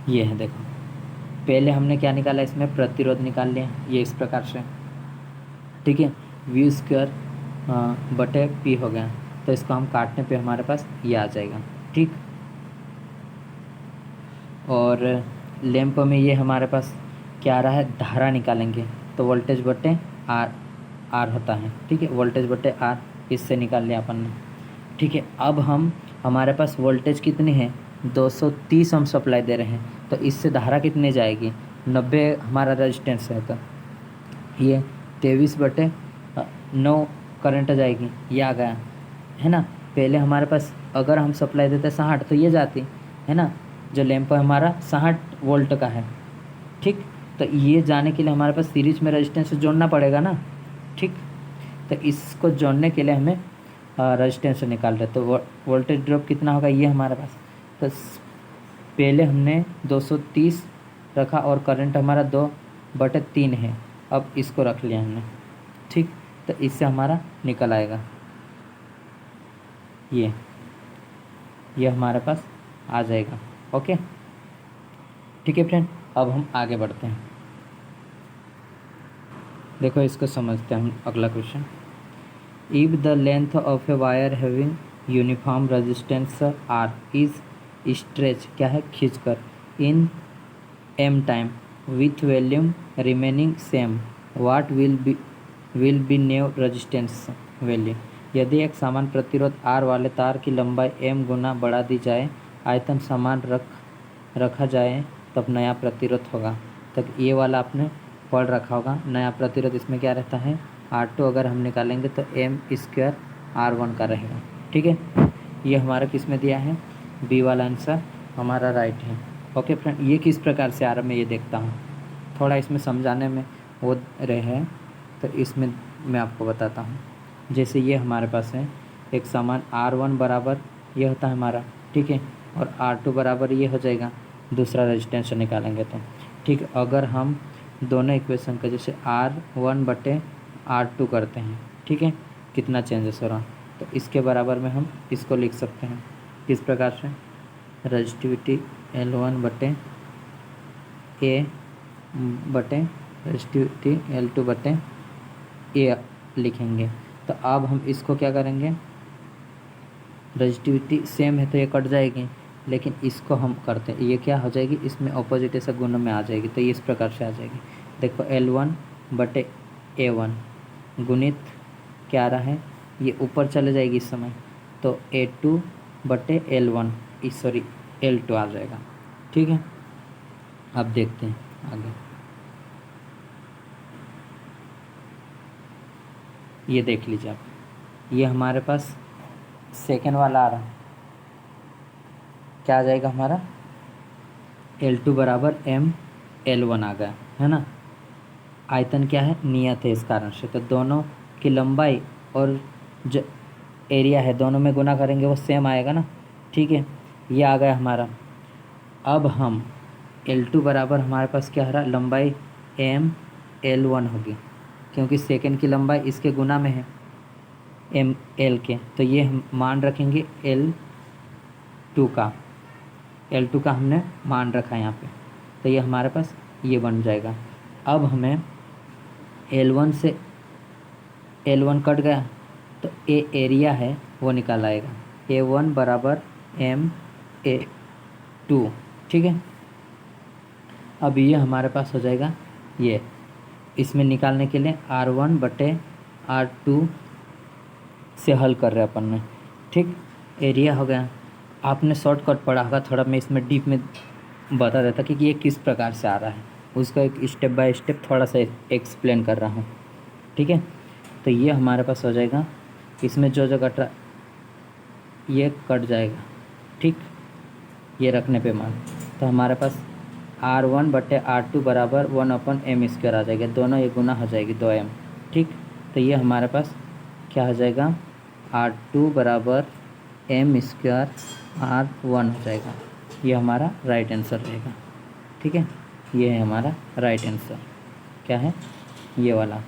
ये है, देखो पहले हमने क्या निकाला, इसमें प्रतिरोध निकाल लिया, ये इस प्रकार से। ठीक है, वी स्क्वायर बटे पी हो गया। तो इसको हम काटने पे हमारे पास ये आ जाएगा। ठीक, और लैंप में ये हमारे पास क्या आ रहा है, धारा निकालेंगे तो वोल्टेज बटे आर होता है। ठीक है, वोल्टेज बटे आर, इससे निकाल लिया अपन ने। ठीक है, अब हमारे पास वोल्टेज कितनी है, 230 हम सप्लाई दे रहे हैं, तो इससे धारा कितनी जाएगी, 90 हमारा रेजिस्टेंस है, तो ये 23/9 करंट जाएगी, ये आ गया है ना। पहले हमारे पास अगर हम सप्लाई देते 60 तो ये जाती है ना, जो लैंप हमारा 60 वोल्ट का है। ठीक, तो ये जाने के लिए हमारे पास सीरीज में रेजिस्टेंस जोड़ना पड़ेगा ना। ठीक, तो इसको जोड़ने के लिए हमें रेजिस्टेंस निकाल रहे, तो वोल्टेज ड्रॉप कितना होगा, ये हमारे पास। तो पहले हमने 230 रखा और करंट हमारा 2/3 है, अब इसको रख लिया हमने। ठीक, तो इससे हमारा निकल आएगा ये हमारे पास आ जाएगा। ओके, ठीक है फ्रेंड, अब हम आगे बढ़ते हैं। देखो इसको समझते हैं हम। अगला question, if the length of a wire having uniform resistance R is stretch, क्या है, खींचकर, in M time with volume remaining same, what will be new resistance value. यदि एक समान प्रतिरोध आर वाले तार की लंबाई एम गुना बढ़ा दी जाए, आयतन समान रखा जाए, तब नया प्रतिरोध होगा। तब ये वाला आपने पढ़ रखा होगा। नया प्रतिरोध इसमें क्या रहता है, R2 अगर हम निकालेंगे तो M² R1 का रहेगा। ठीक है, ये हमारा किस में दिया है, बी वाला आंसर हमारा राइट है। ओके फ्रेंड, ये किस प्रकार से आ रहा है मैं ये देखता हूँ, थोड़ा इसमें समझाने में वो रहे हैं, तो इसमें मैं आपको बताता हूँ। जैसे ये हमारे पास है एक समान R1 बराबर ये होता है हमारा, ठीक है, और R2 बराबर ये हो जाएगा, दूसरा रेजिस्टेंस निकालेंगे तो। ठीक, अगर हम दोनों इक्वेशन का जैसे R1/R2 करते हैं, ठीक है, कितना चेंजेस हो रहा, तो इसके बराबर में हम इसको लिख सकते हैं किस प्रकार से, रजिस्टिविटी L1/A/रजिस्टिविटी L2/A लिखेंगे। तो अब हम इसको क्या करेंगे, रजिस्टिविटी सेम है तो ये कट जाएगी, लेकिन इसको हम करते हैं, ये क्या हो जाएगी, इसमें ऑपोजिट ऐसा गुण में आ जाएगी, तो ये इस प्रकार से आ जाएगी। देखो L1/A1 गुणित क्या आ रहा है, ये ऊपर चले जाएगी इस समय, तो A2/L1 L2 आ जाएगा। ठीक है, अब देखते हैं आगे। ये देख लीजिए आप, ये हमारे पास सेकेंड वाला आ रहा है, क्या आ जाएगा हमारा, L2 बराबर M/L1 आ गया है ना। आयतन क्या है, नियत है, इस कारण से तो दोनों की लंबाई और जो एरिया है दोनों में गुना करेंगे वो सेम आएगा ना। ठीक है, ये आ गया हमारा। अब हम L2 बराबर हमारे पास क्या आ रहा, लंबाई M/L1 होगी, क्योंकि सेकेंड की लंबाई इसके गुना में है ML के, तो ये हम मान रखेंगे L2 का हमने मान रखा है यहाँ पे, तो ये हमारे पास ये बन जाएगा। अब हमें L1 से L1 कट गया, तो एरिया है वो निकाल आएगा, A1 बराबर M/A2। ठीक है, अब ये हमारे पास हो जाएगा, ये इसमें निकालने के लिए R1/R2 से हल कर रहे हैं अपन ने। ठीक, एरिया हो गया। आपने शॉर्टकट पढ़ा होगा, थोड़ा मैं इसमें डीप में बता देता कि ये किस प्रकार से आ रहा है, उसका एक स्टेप बाय स्टेप थोड़ा सा एक्सप्लेन कर रहा हूँ। ठीक है, तो ये हमारे पास हो जाएगा, इसमें जो कट रहा ये कट जाएगा। ठीक, ये रखने पे मान, तो हमारे पास R1/R2 बराबर 1/M² आ जाएगा, दोनों ये गुना हो जाएगी 2M। ठीक, तो ये हमारे पास क्या हो जाएगा, R2 बराबर m स्क्वायर R1 हो जाएगा। ये हमारा राइट आंसर रहेगा। ठीक है, ये है हमारा राइट आंसर। क्या है? ये वाला।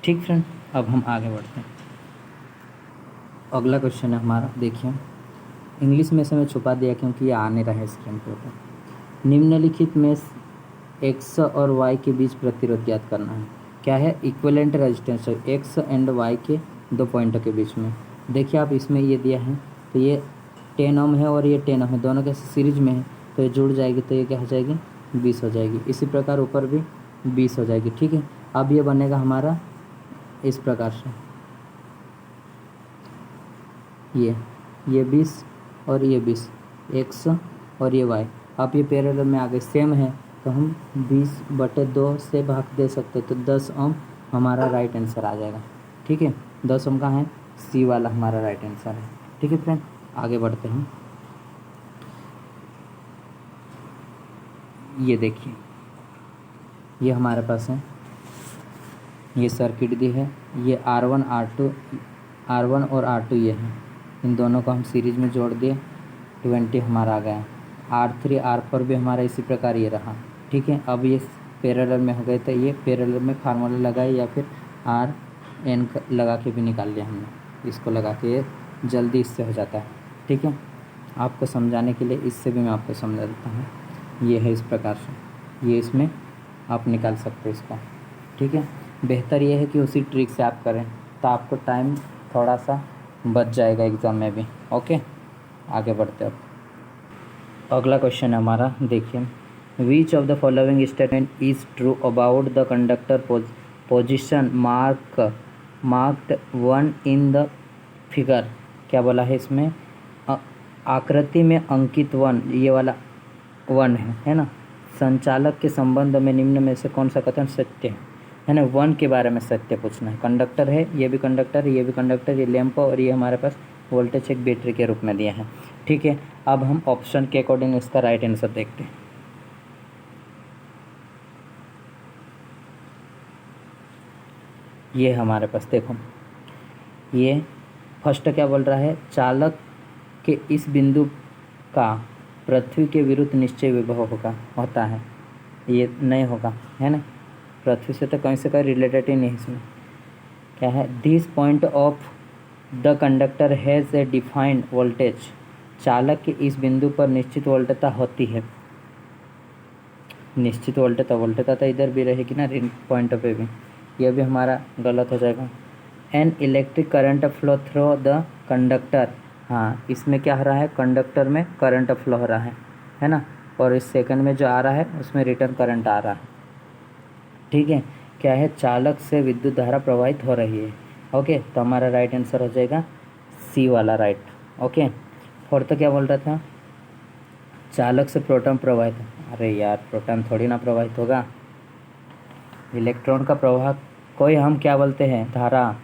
ठीक फ्रेंड, अब हम आगे बढ़ते हैं। अगला क्वेश्चन है हमारा, देखिए इंग्लिश में से मैं छुपा दिया क्योंकि ये आ नहीं रहा है स्क्रीन के ऊपर। निम्नलिखित में एक्स और वाई के बीच प्रतिरोध ज्ञात करना है। क्या है? इक्विवेलेंट रेजिस्टेंस है एक्स एंड वाई के दो पॉइंटों के बीच में। देखिए आप, इसमें ये दिया है तो ये 10 ओम है और ये 10 ओम है, दोनों के सीरीज में है तो ये जुड़ जाएगी तो ये क्या हो जाएगी? 20 हो जाएगी। इसी प्रकार ऊपर भी 20 हो जाएगी। ठीक है, अब ये बनेगा हमारा इस प्रकार से, ये 20 और ये 20, एक्स और ये वाई। अब ये पैरेलल में आ गए, सेम है तो हम 20/2 से भाग दे सकते, तो 10 ओम हमारा राइट आंसर आ जाएगा। ठीक है, 10 ओम का है, सी वाला हमारा राइट आंसर है। ठीक है फ्रेंड, आगे बढ़ते हैं। ये देखिए, ये हमारे पास है, ये सर्किट दी है, ये R1 और R2 ये है, इन दोनों को हम सीरीज में जोड़ दिए, 20 हमारा आ गया। R3 R4 भी हमारा इसी प्रकार ये रहा। ठीक है, अब ये पैरेलल में हो गए तो ये पैरेलल में फार्मूला लगाए या फिर RN लगा के भी निकाल लिया हमने, इसको लगा के ये जल्दी इससे हो जाता है। ठीक है, आपको समझाने के लिए इससे भी मैं आपको समझा देता हूँ। ये है इस प्रकार से, ये इसमें आप निकाल सकते हो इसको। ठीक है, बेहतर ये है कि उसी ट्रिक से आप करें तो आपको टाइम थोड़ा सा बच जाएगा एग्ज़ाम में भी। ओके, आगे बढ़ते अब। अगला क्वेश्चन है हमारा, देखिए विच of the following statement is true about the conductor position marked 1 in the figure. क्या बोला है इसमें? आकृति में अंकित 1, ये वाला 1 है ना। संचालक के संबंध में निम्न में से कौन सा कथन सत्य है ना? 1 के बारे में सत्य पूछना है। कंडक्टर है, ये भी कंडक्टर, ये भी कंडक्टर, ये लैंप और ये हमारे पास वोल्टेज एक बैटरी के रूप में दिया है। ठीक है, अब हम ऑप्शन के अकॉर्डिंग इसका राइट आंसर देखते हैं। ये हमारे पास देखो, ये फर्स्ट क्या बोल रहा है? चालक के इस बिंदु का पृथ्वी के विरुद्ध निश्चय विभव होता है। ये नहीं होगा, है ना, पृथ्वी से तो कहीं से कहीं रिलेटेड ही नहीं इसमें। क्या है? This point of the conductor has a defined voltage. चालक के इस बिंदु पर निश्चित वोल्टता होती है। निश्चित वोल्टता तो इधर भी रहेगी ना, पॉइंट पे भी। यह भी हमारा गलत हो जाएगा। An electric current flow through the conductor. हाँ, इसमें क्या हो रहा है? कंडक्टर में करंट फ्लो हो रहा है ना, और इस सेकंड में जो आ रहा है उसमें रिटर्न करंट आ रहा है। ठीक है, क्या है? चालक से विद्युत धारा प्रवाहित हो रही है। ओके, तो हमारा राइट आंसर हो जाएगा सी वाला राइट। ओके, फोर्थ क्या बोल रहा था? चालक से प्रोटॉन प्रवाहित। अरे यार, प्रोटॉन थोड़ी ना प्रवाहित होगा, इलेक्ट्रॉन का प्रवाह कोई हम क्या बोलते हैं? धारा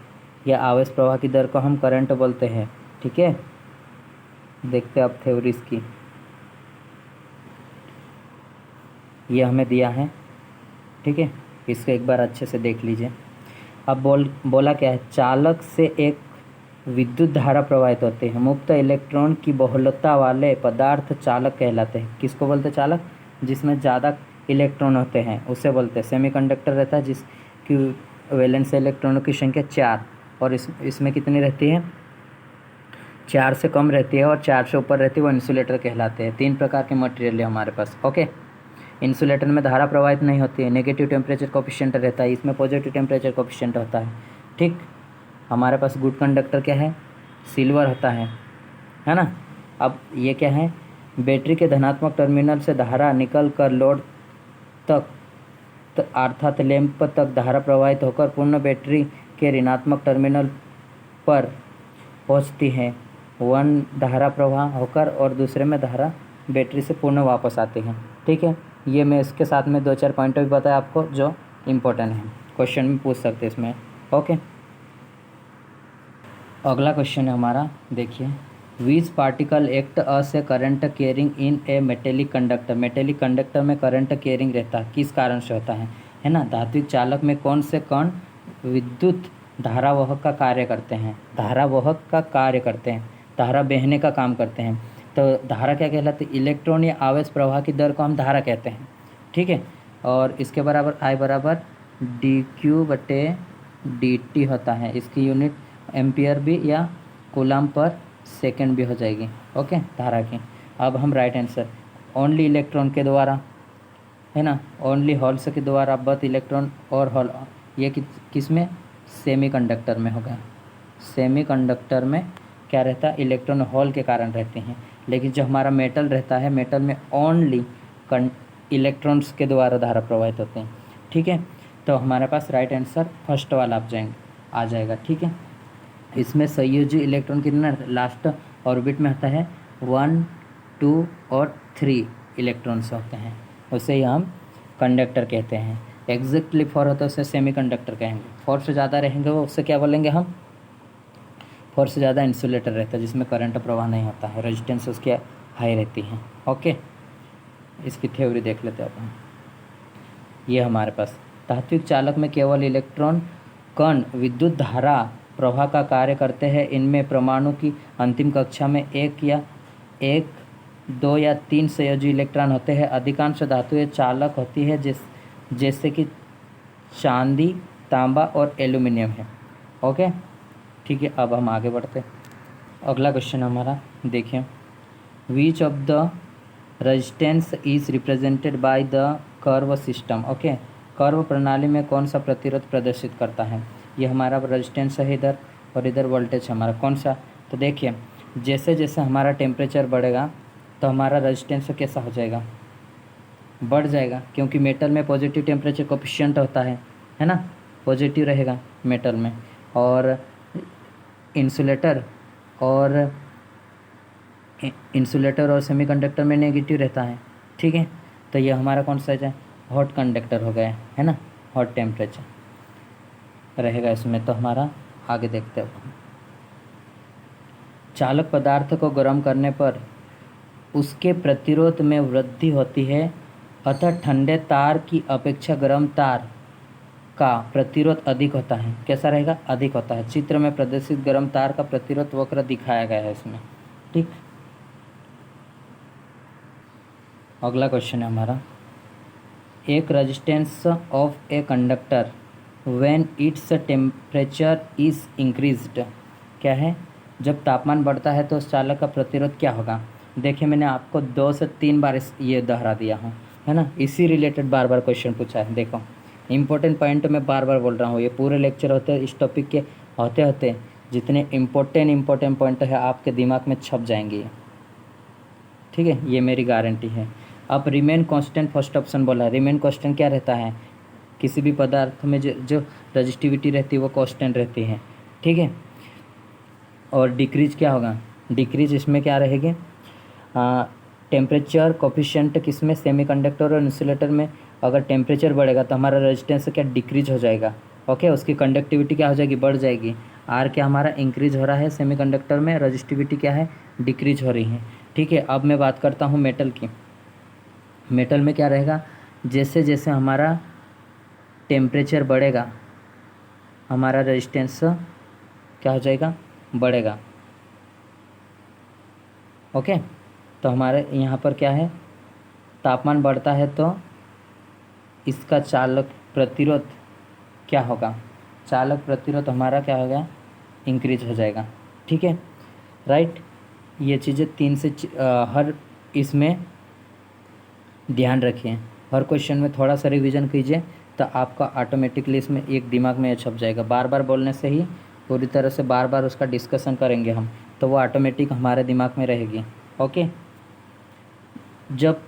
या आवेश प्रवाह की दर को हम करंट बोलते हैं। ठीक है, देखते हैं अब थ्योरी इसकी। ये हमें दिया है, ठीक है, इसको एक बार अच्छे से देख लीजिए। अब बोला क्या है? चालक से एक विद्युत धारा प्रवाहित होते हैं। मुक्त इलेक्ट्रॉन की बहुलता वाले पदार्थ चालक कहलाते हैं। किसको बोलते हैं चालक? जिसमें ज़्यादा इलेक्ट्रॉन होते हैं उसे बोलते हैं। सेमीकंडक्टर रहता है जिसकी वैलेंस इलेक्ट्रॉनों की संख्या 4 और इसमें कितनी रहती है? 4 से कम रहती है और 4 से ऊपर रहती है, वो इंसुलेटर कहलाते हैं। 3 प्रकार के मटेरियल है हमारे पास। ओके, इंसुलेटर में धारा प्रवाहित नहीं होती है, नेगेटिव टेम्परेचर कोफिशिएंट रहता है, इसमें पॉजिटिव टेम्परेचर कोफिशिएंट होता है। ठीक, हमारे पास गुड कंडक्टर क्या है? सिल्वर होता है ना। अब ये क्या है? बैटरी के धनात्मक टर्मिनल से धारा निकल कर लोड तक अर्थात लैंप तक धारा प्रवाहित होकर पूर्ण बैटरी के ऋणात्मक टर्मिनल पर पहुंचती है। 1 धारा प्रवाह होकर और दूसरे में धारा बैटरी से पूर्ण वापस आती है। ठीक है, ये मैं इसके साथ में 2-4 पॉइंट भी बताया आपको जो इम्पोर्टेंट है, क्वेश्चन में पूछ सकते हैं इसमें। ओके, अगला क्वेश्चन है हमारा, देखिए which particle act us A current carrying in A metallic conductor. Metallic conductor में करंट कैरिंग रहता है, किस कारण से होता है ना। धात्विक चालक में कौन से कण विद्युत धारावाहक का कार्य करते हैं, धारावाहक का कार्य करते हैं, धारा बहने का काम करते हैं। तो धारा क्या कहलाती है? इलेक्ट्रॉन या आवेश प्रवाह की दर को हम धारा कहते हैं, ठीक है। और इसके बराबर I बराबर dQ/dt होता है। इसकी यूनिट एम्पियर भी या कूलम पर सेकंड भी हो जाएगी, ओके, धारा की। अब हम राइट आंसर, ओनली इलेक्ट्रॉन के द्वारा, है ना, ओनली होल्स के द्वारा, बट इलेक्ट्रॉन और होल, ये किस में? सेमीकंडक्टर में होगा। सेमीकंडक्टर में क्या रहता है? इलेक्ट्रॉन होल के कारण रहते हैं। लेकिन जो हमारा मेटल रहता है, मेटल में ओनली इलेक्ट्रॉन्स के द्वारा धारा प्रवाहित होते हैं, ठीक है। तो हमारे पास राइट आंसर फर्स्ट वाला आ जाएगा, ठीक है। इसमें संयोजी इलेक्ट्रॉन कितना लास्ट ऑर्बिट में होता है? 1, 2 और 3 इलेक्ट्रॉन्स होते हैं, उसे ही हम कंडक्टर कहते हैं। एग्जैक्टली 4 होता है उसे सेमीकंडक्टर कहेंगे। 4 से ज़्यादा रहेंगे वो, उससे क्या बोलेंगे हम? 4 से ज़्यादा इंसुलेटर रहता है, जिसमें करंट प्रवाह नहीं होता है, रेजिस्टेंस उसकी हाई रहती है, ओके। इसकी थ्योरी देख लेते हैं अब हम। ये हमारे पास धात्विक चालक में केवल इलेक्ट्रॉन कण विद्युत धारा प्रवाह का कार्य करते हैं। इनमें परमाणु की अंतिम कक्षा में 1, 2 या 3 संयोजी इलेक्ट्रॉन होते हैं। अधिकांश धातुएं चालक होती है, जैसे कि चांदी, तांबा और एल्यूमिनियम है, ओके, ठीक है। अब हम आगे बढ़ते हैं। अगला क्वेश्चन हमारा देखिए, विच of the resistance is represented by the curve system, okay. Curve प्रणाली में कौन सा प्रतिरोध प्रदर्शित करता है? ये हमारा रेजिस्टेंस है इधर, और इधर वोल्टेज हमारा कौन सा? तो देखिए, जैसे जैसे हमारा टेम्परेचर बढ़ेगा तो हमारा रेजिस्टेंस कैसा हो जाएगा? बढ़ जाएगा, क्योंकि मेटल में पॉजिटिव टेम्परेचर कोफिशिएंट होता है ना, पॉजिटिव रहेगा मेटल में। और इंसुलेटर और सेमीकंडक्टर में नेगेटिव रहता है, ठीक है। तो ये हमारा कौन सा है? हॉट कंडक्टर हो गया, है ना, हॉट टेम्परेचर रहेगा इसमें। तो हमारा आगे देखते हैं। चालक पदार्थ को गर्म करने पर उसके प्रतिरोध में वृद्धि होती है, अतः ठंडे तार की अपेक्षा गर्म तार का प्रतिरोध अधिक होता है। कैसा रहेगा? अधिक होता है। चित्र में प्रदर्शित गर्म तार का प्रतिरोध वक्र दिखाया गया है इसमें, ठीक। अगला क्वेश्चन है हमारा, एक resistance of a conductor when its temperature is increased, क्या है? जब तापमान बढ़ता है तो उस चालक का प्रतिरोध क्या होगा? देखिए, मैंने आपको 2 से 3 बार ये दोहरा दिया हूँ, है ना, इसी रिलेटेड बार बार क्वेश्चन पूछा है। देखो, इंपॉर्टेंट पॉइंट मैं बार बार बोल रहा हूँ, ये पूरे लेक्चर होते हैं इस टॉपिक के होते होते जितने इम्पोर्टेंट पॉइंट है आपके दिमाग में छप जाएंगे, ठीक है, ये मेरी गारंटी है। अब रिमेन कांस्टेंट फर्स्ट ऑप्शन बोला है। रिमेन कांस्टेंट क्या रहता है? किसी भी पदार्थ में जो रजिस्टिविटी रहती है वो कांस्टेंट रहती है, ठीक है। और डिक्रीज क्या होगा? डिक्रीज इसमें क्या रहेगी? टेम्परेचर कोफिशिएंट किसमें? सेमीकंडक्टर और इंसुलेटर में अगर टेम्परेचर बढ़ेगा तो हमारा रेजिस्टेंस क्या डिक्रीज हो जाएगा, ओके। उसकी कंडक्टिविटी क्या हो जाएगी? बढ़ जाएगी। आर क्या हमारा इंक्रीज हो रहा है, सेमीकंडक्टर में रजिस्टिविटी क्या है? डिक्रीज हो रही है, ठीक है। अब मैं बात करता हूँ मेटल की। मेटल में क्या रहेगा? जैसे जैसे हमारा टेम्परेचर बढ़ेगा हमारा रेजिस्टेंस क्या हो जाएगा? बढ़ेगा, ओके। तो हमारे यहाँ पर क्या है? तापमान बढ़ता है तो इसका चालक प्रतिरोध क्या होगा? चालक प्रतिरोध हमारा क्या होगा? इंक्रीज हो जाएगा, ठीक है, राइट। ये चीज़ें 3 से हर इसमें ध्यान रखिए। हर क्वेश्चन में थोड़ा सा रिवीजन कीजिए तो आपका ऑटोमेटिकली इसमें एक दिमाग में छप जाएगा। बार बार बोलने से ही पूरी तरह से बार बार उसका डिस्कशन करेंगे हम, तो वो ऑटोमेटिक हमारे दिमाग में रहेगी, ओके। जब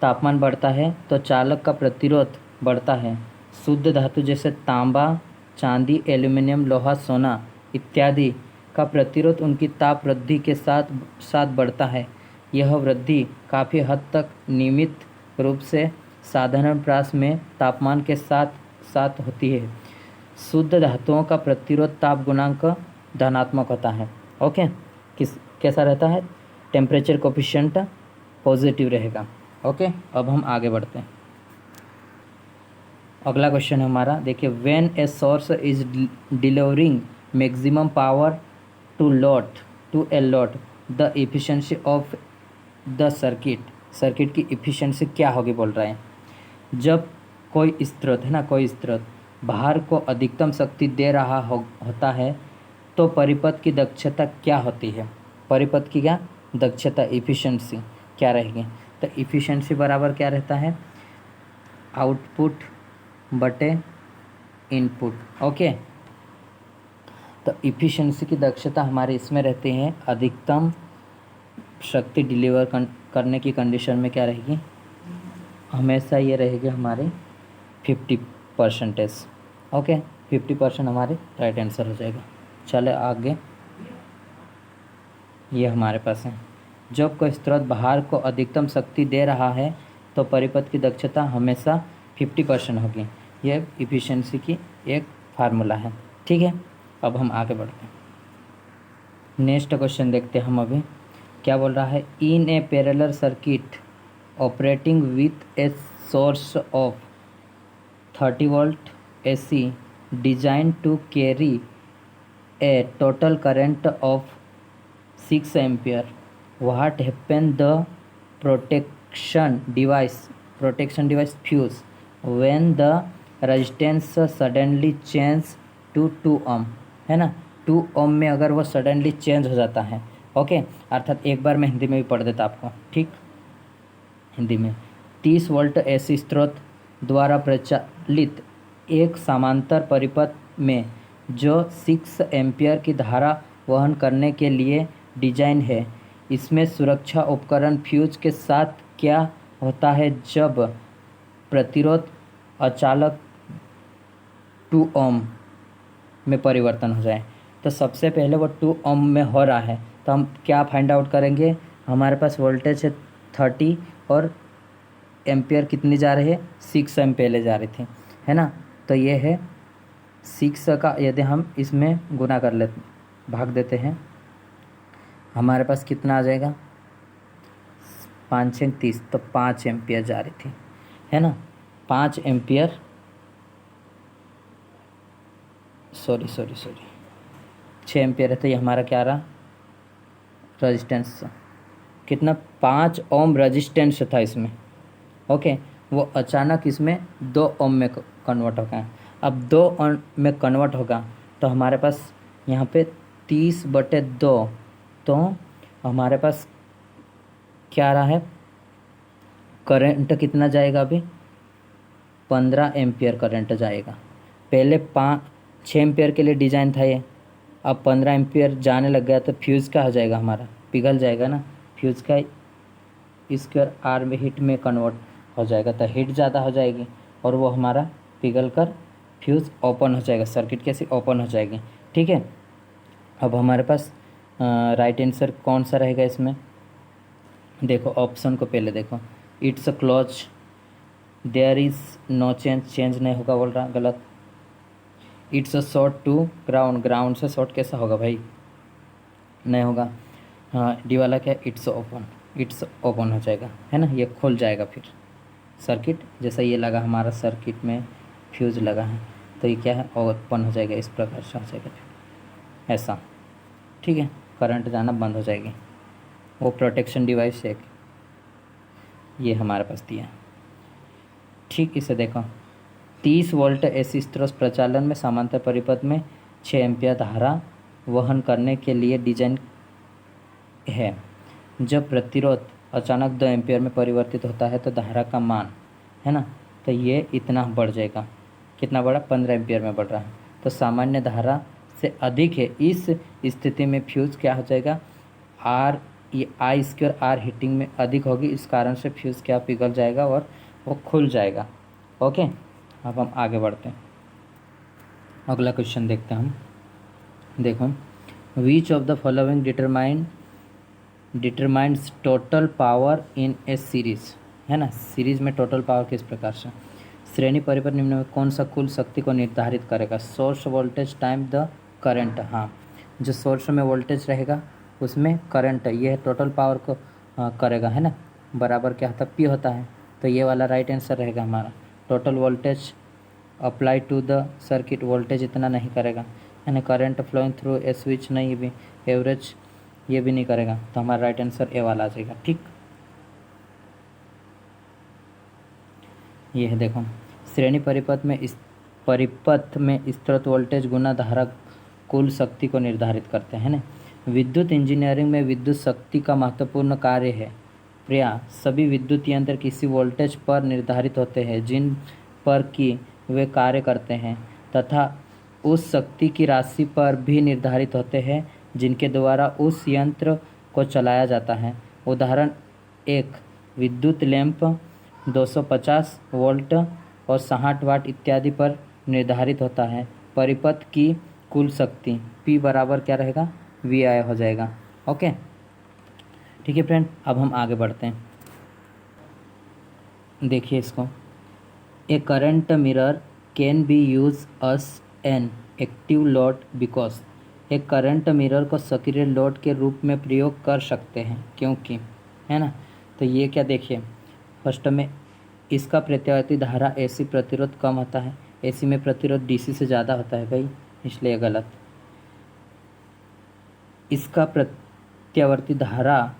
तापमान बढ़ता है तो चालक का प्रतिरोध बढ़ता है। शुद्ध धातु जैसे तांबा, चांदी, एल्यूमिनियम, लोहा, सोना इत्यादि का प्रतिरोध उनकी ताप वृद्धि के साथ साथ बढ़ता है। यह वृद्धि काफ़ी हद तक नियमित रूप से साधारण प्रास में तापमान के साथ साथ होती है। शुद्ध धातुओं का प्रतिरोध ताप गुणांक धनात्मक होता है, ओके। कैसा रहता है? टेम्परेचर कोफिशिएंट पॉजिटिव रहेगा, ओके। अब हम आगे बढ़ते हैं। अगला क्वेश्चन हमारा देखिए, when a source is delivering maximum power to a load the efficiency of the circuit की इफिशिएंसी क्या होगी बोल रहे हैं। जब कोई स्रोत है ना, कोई स्रोत बाहर को अधिकतम शक्ति दे रहा होता है तो परिपथ की दक्षता क्या होती है। परिपथ की क्या दक्षता, इफिशिएंसी क्या रहेगी। तो इफिशिएंसी बराबर क्या रहता है, आउटपुट बटे इनपुट। ओके, तो इफिशिएंसी की दक्षता हमारे इसमें रहती है, अधिकतम शक्ति डिलीवर करने की कंडीशन में क्या रहेगी, हमेशा ये रहेगी हमारे 50%। ओके, 50% हमारे राइट आंसर हो जाएगा। चले आगे, ये हमारे पास है, जब कोई स्रोत बाहर को अधिकतम शक्ति दे रहा है तो परिपथ की दक्षता हमेशा 50% होगी। यह इफिशिएंसी की एक फार्मूला है। ठीक है, अब हम आगे बढ़ते हैं। नेक्स्ट क्वेश्चन देखते हैं हम अभी क्या बोल रहा है। In a parallel circuit operating with a source of 30 volt AC design to carry a total current of 6 ampere, what happen the protection device fuse when the resistance suddenly change to 2 ohm, है ना। 2 ओम में अगर वो suddenly change हो जाता है, okay, अर्थात एक बार मैं हिंदी में भी पढ़ देता आपको, ठीक। हिंदी में 30 वोल्ट AC स्रोत द्वारा प्रचालित एक समांतर परिपथ में जो 6 एम्पियर की धारा वहन करने के लिए डिजाइन है, इसमें सुरक्षा उपकरण फ्यूज के साथ क्या होता है जब प्रतिरोध अचानक 2 ओम में परिवर्तन हो जाए। तो सबसे पहले वो 2 ओम में हो रहा है तो हम क्या फाइंड आउट करेंगे, हमारे पास वोल्टेज है 30 और एम्पियर कितनी जा रही है, 6 एम पहले जा रही थी, है ना। तो ये है 6 का, यदि हम इसमें गुना कर लेते, भाग देते हैं, हमारे पास कितना आ जाएगा, 5 6 30, तो 5 एम्पियर जा रही थी, है ना। 5 एम्पियर, सॉरी 6 एम्पियर है, तो ये हमारा क्या रहा, रेजिस्टेंस कितना, 5 ओम रेजिस्टेंस था इसमें, ओके। वो अचानक इसमें 2 ओम में कन्वर्ट हो गया। अब 2 ओम में कन्वर्ट होगा तो हमारे पास यहाँ पे 30/2, तो हमारे पास क्या रहा है, करंट कितना जाएगा अभी, 15 एम्पियर करंट जाएगा। पहले 6 एम्पियर के लिए डिज़ाइन था ये, अब 15 एम्पियर जाने लग गया तो फ्यूज़ क्या हो जाएगा, हमारा पिघल जाएगा ना। फ्यूज़ का स्क्वायर आर में हीट में कन्वर्ट हो जाएगा, तो हीट ज़्यादा हो जाएगी और वो हमारा पिघल कर फ्यूज़ ओपन हो जाएगा, सर्किट कैसे ओपन हो जाएगी, ठीक है। अब हमारे पास राइट आंसर कौन सा रहेगा इसमें, देखो ऑप्शन को पहले देखो, it's a close, there is no change नहीं होगा बोल रहा, गलत। It's a short to ground से शॉर्ट कैसा होगा भाई, नहीं होगा। हाँ, डी वाला क्या है, इट्स ओपन हो जाएगा, है ना, ये खुल जाएगा फिर सर्किट, जैसा ये लगा हमारा सर्किट में फ्यूज लगा है तो ये क्या है, ओपन हो जाएगा, इस प्रकार से हो जाएगा फिर ऐसा, ठीक है। करंट जाना बंद हो जाएगी, वो प्रोटेक्शन डिवाइस एक ये हमारे पास दिया, ठीक। इसे देखो, 30 वोल्ट AC स्रोत प्रचालन में समांतर परिपथ में 6 एम्पियर धारा वहन करने के लिए डिजाइन है। जब प्रतिरोध अचानक 2 एम्पियर में परिवर्तित होता है तो धारा का मान, है ना, तो ये इतना बढ़ जाएगा, कितना बढ़ा, 15 एम्पियर में बढ़ रहा है, तो सामान्य धारा से अधिक है। इस स्थिति में फ्यूज़ क्या हो जाएगा, ये I² R हीटिंग में अधिक होगी, इस कारण से फ्यूज़ क्या पिघल जाएगा और वो खुल जाएगा, ओके। अब हम आगे बढ़ते हैं, अगला क्वेश्चन देखते हैं हम। देखो, विच of the following determines total power in A series, है ना। सीरीज में टोटल पावर किस प्रकार से, श्रेणी परिपथ निम्न में कौन सा कुल शक्ति को निर्धारित करेगा, source voltage time the current. हाँ, जो सोर्स में वोल्टेज रहेगा उसमें करंट, ये टोटल पावर को करेगा, है ना, बराबर क्या होता है, P होता है, तो ये वाला राइट आंसर रहेगा हमारा। Total voltage apply to the circuit, voltage इतना नहीं करेगा, यानी current flowing through a switch नहीं, ये भी एवरेज ये भी नहीं करेगा, तो हमारा राइट आंसर ए वाला आ जाएगा। ठीक, ये है देखो, श्रेणी परिपथ में स्रोत वोल्टेज गुना धारा कुल शक्ति को निर्धारित करते हैं ना। विद्युत इंजीनियरिंग में विद्युत शक्ति का महत्वपूर्ण कार्य है। प्रिया, सभी विद्युत यंत्र किसी वोल्टेज पर निर्धारित होते हैं जिन पर कि वे कार्य करते हैं, तथा उस शक्ति की राशि पर भी निर्धारित होते हैं जिनके द्वारा उस यंत्र को चलाया जाता है। उदाहरण एक, विद्युत लैंप 250 वोल्ट और 60 वाट इत्यादि पर निर्धारित होता है। परिपथ की कुल शक्ति P बराबर क्या रहेगा, VI हो जाएगा। ओके, ठीक है फ्रेंड, अब हम आगे बढ़ते हैं। देखिए इसको, a current mirror can be use as an active load because, एक करंट मिरर को सक्रिय लोड के रूप में प्रयोग कर सकते हैं क्योंकि, है ना। तो ये क्या, देखिए फर्स्ट में इसका प्रत्यावर्ती धारा AC प्रतिरोध कम होता है, AC में प्रतिरोध DC से ज़्यादा होता है भाई, इसलिए गलत। इसका प्रत्यावर्ती धारा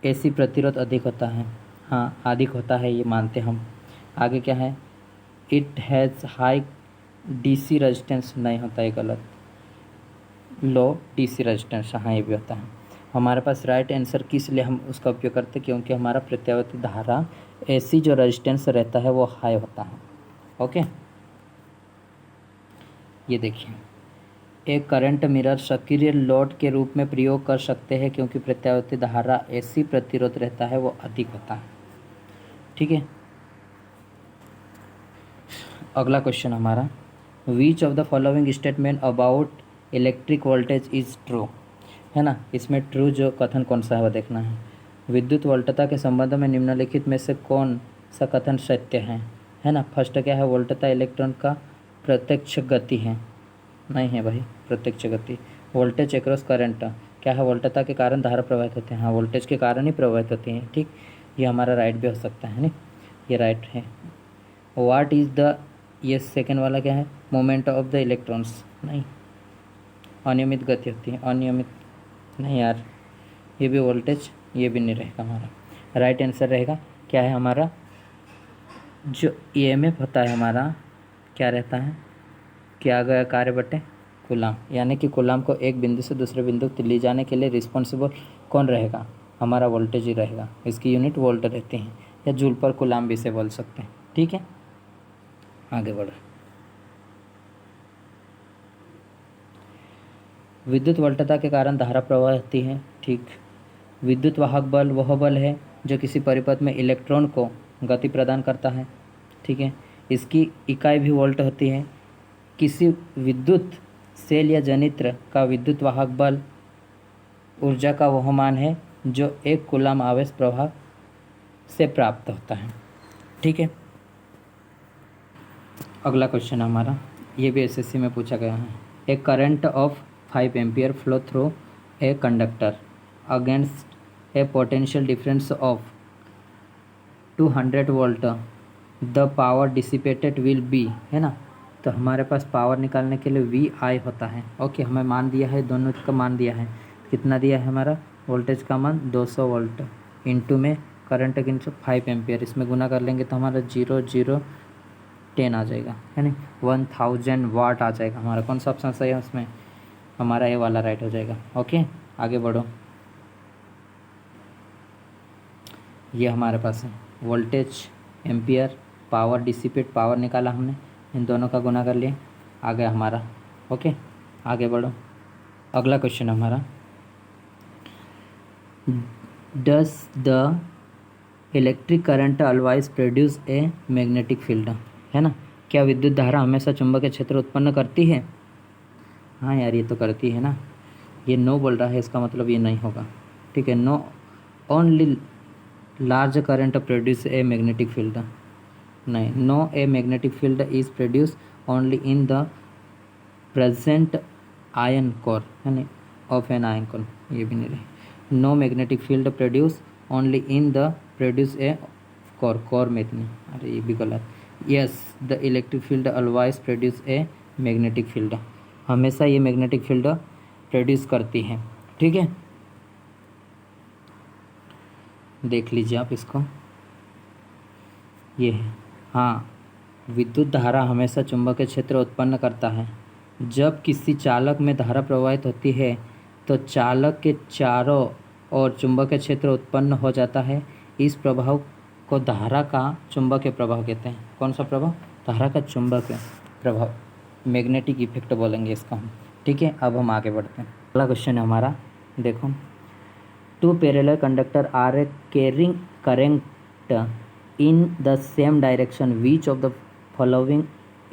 AC प्रतिरोध अधिक होता है, हाँ अधिक होता है, ये मानते हम। आगे क्या है, it has high DC resistance, नहीं होता है, गलत। लो DC रेजिस्टेंस, हाँ ये भी होता है। हमारे पास राइट आंसर किस लिए हम उसका उपयोग करते हैं, क्योंकि हमारा प्रत्यावर्ती धारा AC जो रेजिस्टेंस रहता है वो हाई होता है। ओके, ये देखिए, एक करंट मिरर सक्रिय लोड के रूप में प्रयोग कर सकते हैं क्योंकि प्रत्यावर्ती धारा AC प्रतिरोध रहता है वो अधिक होता है। ठीक है, अगला क्वेश्चन हमारा, विच of the following statement about electric voltage is true, है ना। इसमें ट्रू जो कथन कौन सा है वो देखना है। विद्युत वोल्टता के संबंध में निम्नलिखित में से कौन सा कथन सत्य है ना। फर्स्ट क्या है, वोल्टता इलेक्ट्रॉन का प्रत्यक्ष गति है, नहीं है भाई प्रत्यक्ष गति। वोल्टेज एक्रॉस करंट क्या है, वोल्टता के कारण धारा प्रवाहित होते हैं, हाँ वोल्टेज के कारण ही प्रवाहित होती हैं। ठीक, ये हमारा राइट भी हो सकता है, नहीं ये राइट है। व्हाट इज़ द, ये सेकेंड वाला क्या है, मोमेंट ऑफ द इलेक्ट्रॉन्स, नहीं अनियमित गति होती है, अनियमित नहीं यार, ये भी वोल्टेज, ये भी नहीं रहेगा हमारा। राइट आंसर रहेगा क्या है हमारा, जो EMF होता है हमारा क्या रहता है, क्या गया कार्य बटे कूलाम, यानी कि कूलाम को एक बिंदु से दूसरे बिंदु तक ले जाने के लिए रिस्पॉन्सिबल कौन रहेगा, हमारा वोल्टेज ही रहेगा। इसकी यूनिट वोल्ट रहती है, या जूल पर कूलाम भी से बोल सकते हैं। ठीक है, आगे बढ़ो। विद्युत वोल्टता के कारण धारा प्रवाह होती है। ठीक, विद्युत वाहक बल वह बल है जो किसी परिपथ में इलेक्ट्रॉन को गति प्रदान करता है। ठीक है, इसकी इकाई भी वोल्ट होती है। किसी विद्युत सेल या जनित्र का विद्युत वाहक बल ऊर्जा का वह मान है जो एक कूलाम आवेश प्रवाह से प्राप्त होता है। ठीक है, अगला क्वेश्चन हमारा, ये भी SSC में पूछा गया है। A current of 5 ampere flow through a conductor against a potential difference of 200 volt, the power dissipated will be, है ना। तो हमारे पास पावर निकालने के लिए VI होता है। ओके, हमें मान दिया है, दोनों का मान दिया है, कितना दिया है हमारा, वोल्टेज का मान 200 वोल्ट इंटू में करंट इंटू 5 एम्पियर, इसमें गुना कर लेंगे तो हमारा 0,010 आ जाएगा, है ना। 1000 वाट आ जाएगा हमारा। कौन सा ऑप्शन सही है उसमें, हमारा ये वाला राइट हो जाएगा। ओके, आगे बढ़ो। ये हमारे पास है voltage, ampere, power dissipate, power निकाला हमने, इन दोनों का गुना कर लिए, आ गया हमारा। ओके, आगे बढ़ो। अगला क्वेश्चन हमारा, does the electric current always produce a magnetic field, है ना। क्या विद्युत धारा हमेशा चुंबकीय क्षेत्र उत्पन्न करती है, हाँ यार ये तो करती है ना। ये नो बोल रहा है, इसका मतलब ये नहीं होगा। ठीक है, no only large current produce a magnetic field, नहीं, no a magnetic field is produce only in the present iron core, है ना, ऑफ एन आयन कोर, ये भी नहीं रही। No magnetic field produce only in the produce a core, core में इतनी, अरे ये भी गलत। Yes the electric field always produce a magnetic field, हमेशा ये मैग्नेटिक फील्ड प्रोड्यूस करती है। ठीक है, देख लीजिए आप इसको, ये है। हाँ, विद्युत धारा हमेशा चुंबकीय क्षेत्र उत्पन्न करता है। जब किसी चालक में धारा प्रवाहित होती है तो चालक के चारों ओर चुंबकीय क्षेत्र उत्पन्न हो जाता है। इस प्रभाव को धारा का चुंबकीय प्रभाव कहते हैं। कौन सा प्रभाव? धारा का चुंबकीय प्रभाव, मैग्नेटिक इफेक्ट बोलेंगे इसका हम। ठीक है, अब हम आगे बढ़ते हैं। अगला क्वेश्चन है हमारा, देखो, two parallel conductor are carrying current in the same direction, which of the following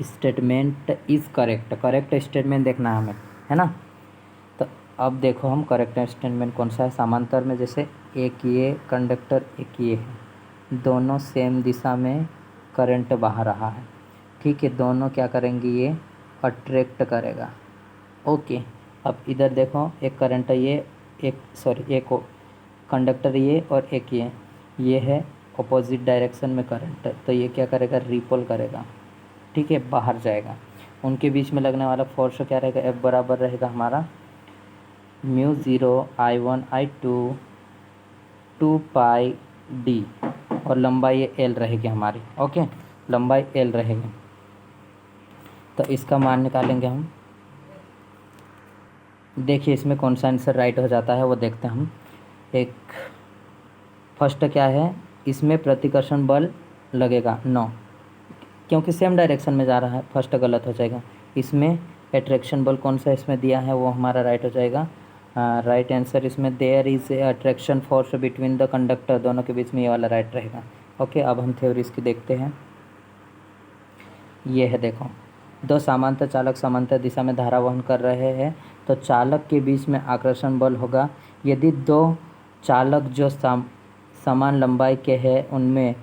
statement is correct. Correct statement देखना है हमें, है ना। तो अब देखो हम करेक्ट स्टेटमेंट कौन सा है। समांतर में जैसे एक ये कंडक्टर एक ये है, दोनों सेम दिशा में करंट बहा रहा है। ठीक है, दोनों क्या करेंगे, ये अट्रैक्ट करेगा। ओके, अब इधर देखो, एक करंट ये, एक कंडक्टर ये और एक ये है अपोजिट डायरेक्शन में करंट, तो ये क्या करेगा, रिपोल करेगा। ठीक है, बाहर जाएगा। उनके बीच में लगने वाला फोर्स क्या रहेगा, F बराबर रहेगा हमारा μ0I1I2 2πd, और लंबाई ये L रहेगी हमारी। ओके, लंबाई L रहेगी। तो इसका मान निकालेंगे हम। देखिए इसमें कौन सा आंसर राइट हो जाता है वो देखते हैं हम। एक फर्स्ट क्या है, इसमें प्रतिकर्षण बल लगेगा 9, क्योंकि सेम डायरेक्शन में जा रहा है। फर्स्ट गलत हो जाएगा। इसमें अट्रैक्शन बल कौन सा इसमें दिया है वो हमारा राइट हो जाएगा। राइट आंसर इसमें there is a attraction force between the conductor, दोनों के बीच में ये वाला राइट रहेगा। ओके, अब हम थ्योरी इसकी देखते हैं। ये है, देखो, दो समांतर चालक समांतर दिशा में धारा वहन कर रहे हैं, तो चालक के बीच में आकर्षण बल होगा। यदि दो चालक जो समान लंबाई के हैं उनमें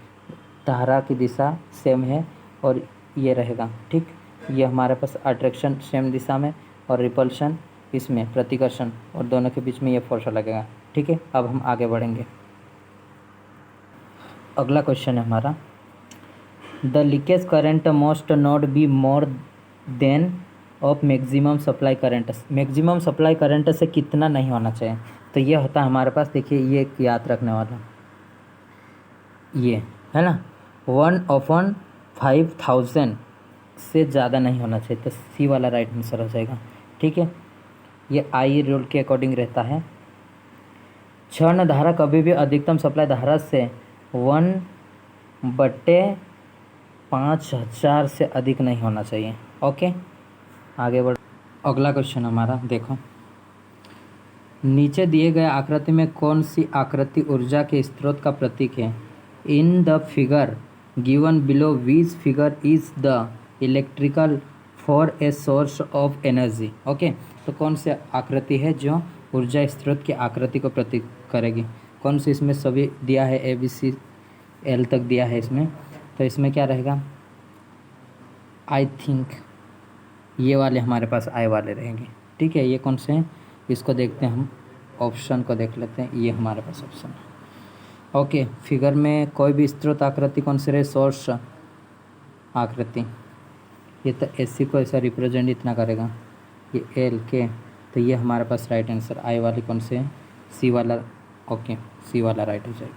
धारा की दिशा सेम है और ये रहेगा। ठीक, ये हमारे पास अट्रैक्शन सेम दिशा में और रिपल्शन इसमें प्रतिकर्षण, और दोनों के बीच में ये फोर्स लगेगा। ठीक है, अब हम आगे बढ़ेंगे। अगला क्वेश्चन है हमारा, the leakage current most not be more than of maximum supply current. Maximum supply current से कितना नहीं होना चाहिए, तो ये होता है हमारे पास, देखिए ये याद रखने वाला, ये है ना, 1/5000 से ज़्यादा नहीं होना चाहिए, तो सी वाला राइट आंसर हो जाएगा। ठीक है, ये आई रूल के अकॉर्डिंग रहता है। क्षण धारा कभी भी अधिकतम सप्लाई धारा से 1/5000 से अधिक नहीं होना चाहिए। ओके, आगे बढ़। अगला क्वेश्चन हमारा, देखो, नीचे दिए गए आकृति में कौन सी आकृति ऊर्जा के स्रोत का प्रतीक है। In the figure given below which figure is the electrical for a source of energy. Okay, तो कौन सी आकृति है जो ऊर्जा स्रोत की आकृति को प्रतीक करेगी। कौन सी, इसमें सभी दिया है, ABCL तक दिया है इसमें, तो इसमें क्या रहेगा, आई थिंक ये वाले हमारे पास आई वाले रहेंगे। ठीक है, ये कौन से हैं इसको देखते हैं हम, ऑप्शन को देख लेते हैं। ये हमारे पास ऑप्शन है। ओके, फिगर में कोई भी स्रोत आकृति कौन सी रहे, सोर्स आकृति, ये तो AC को ऐसा रिप्रेजेंट इतना करेगा, ये L के, तो ये हमारे पास राइट आंसर आई वाली कौन से है, सी वाला। ओके, सी वाला राइट हो जाएगा।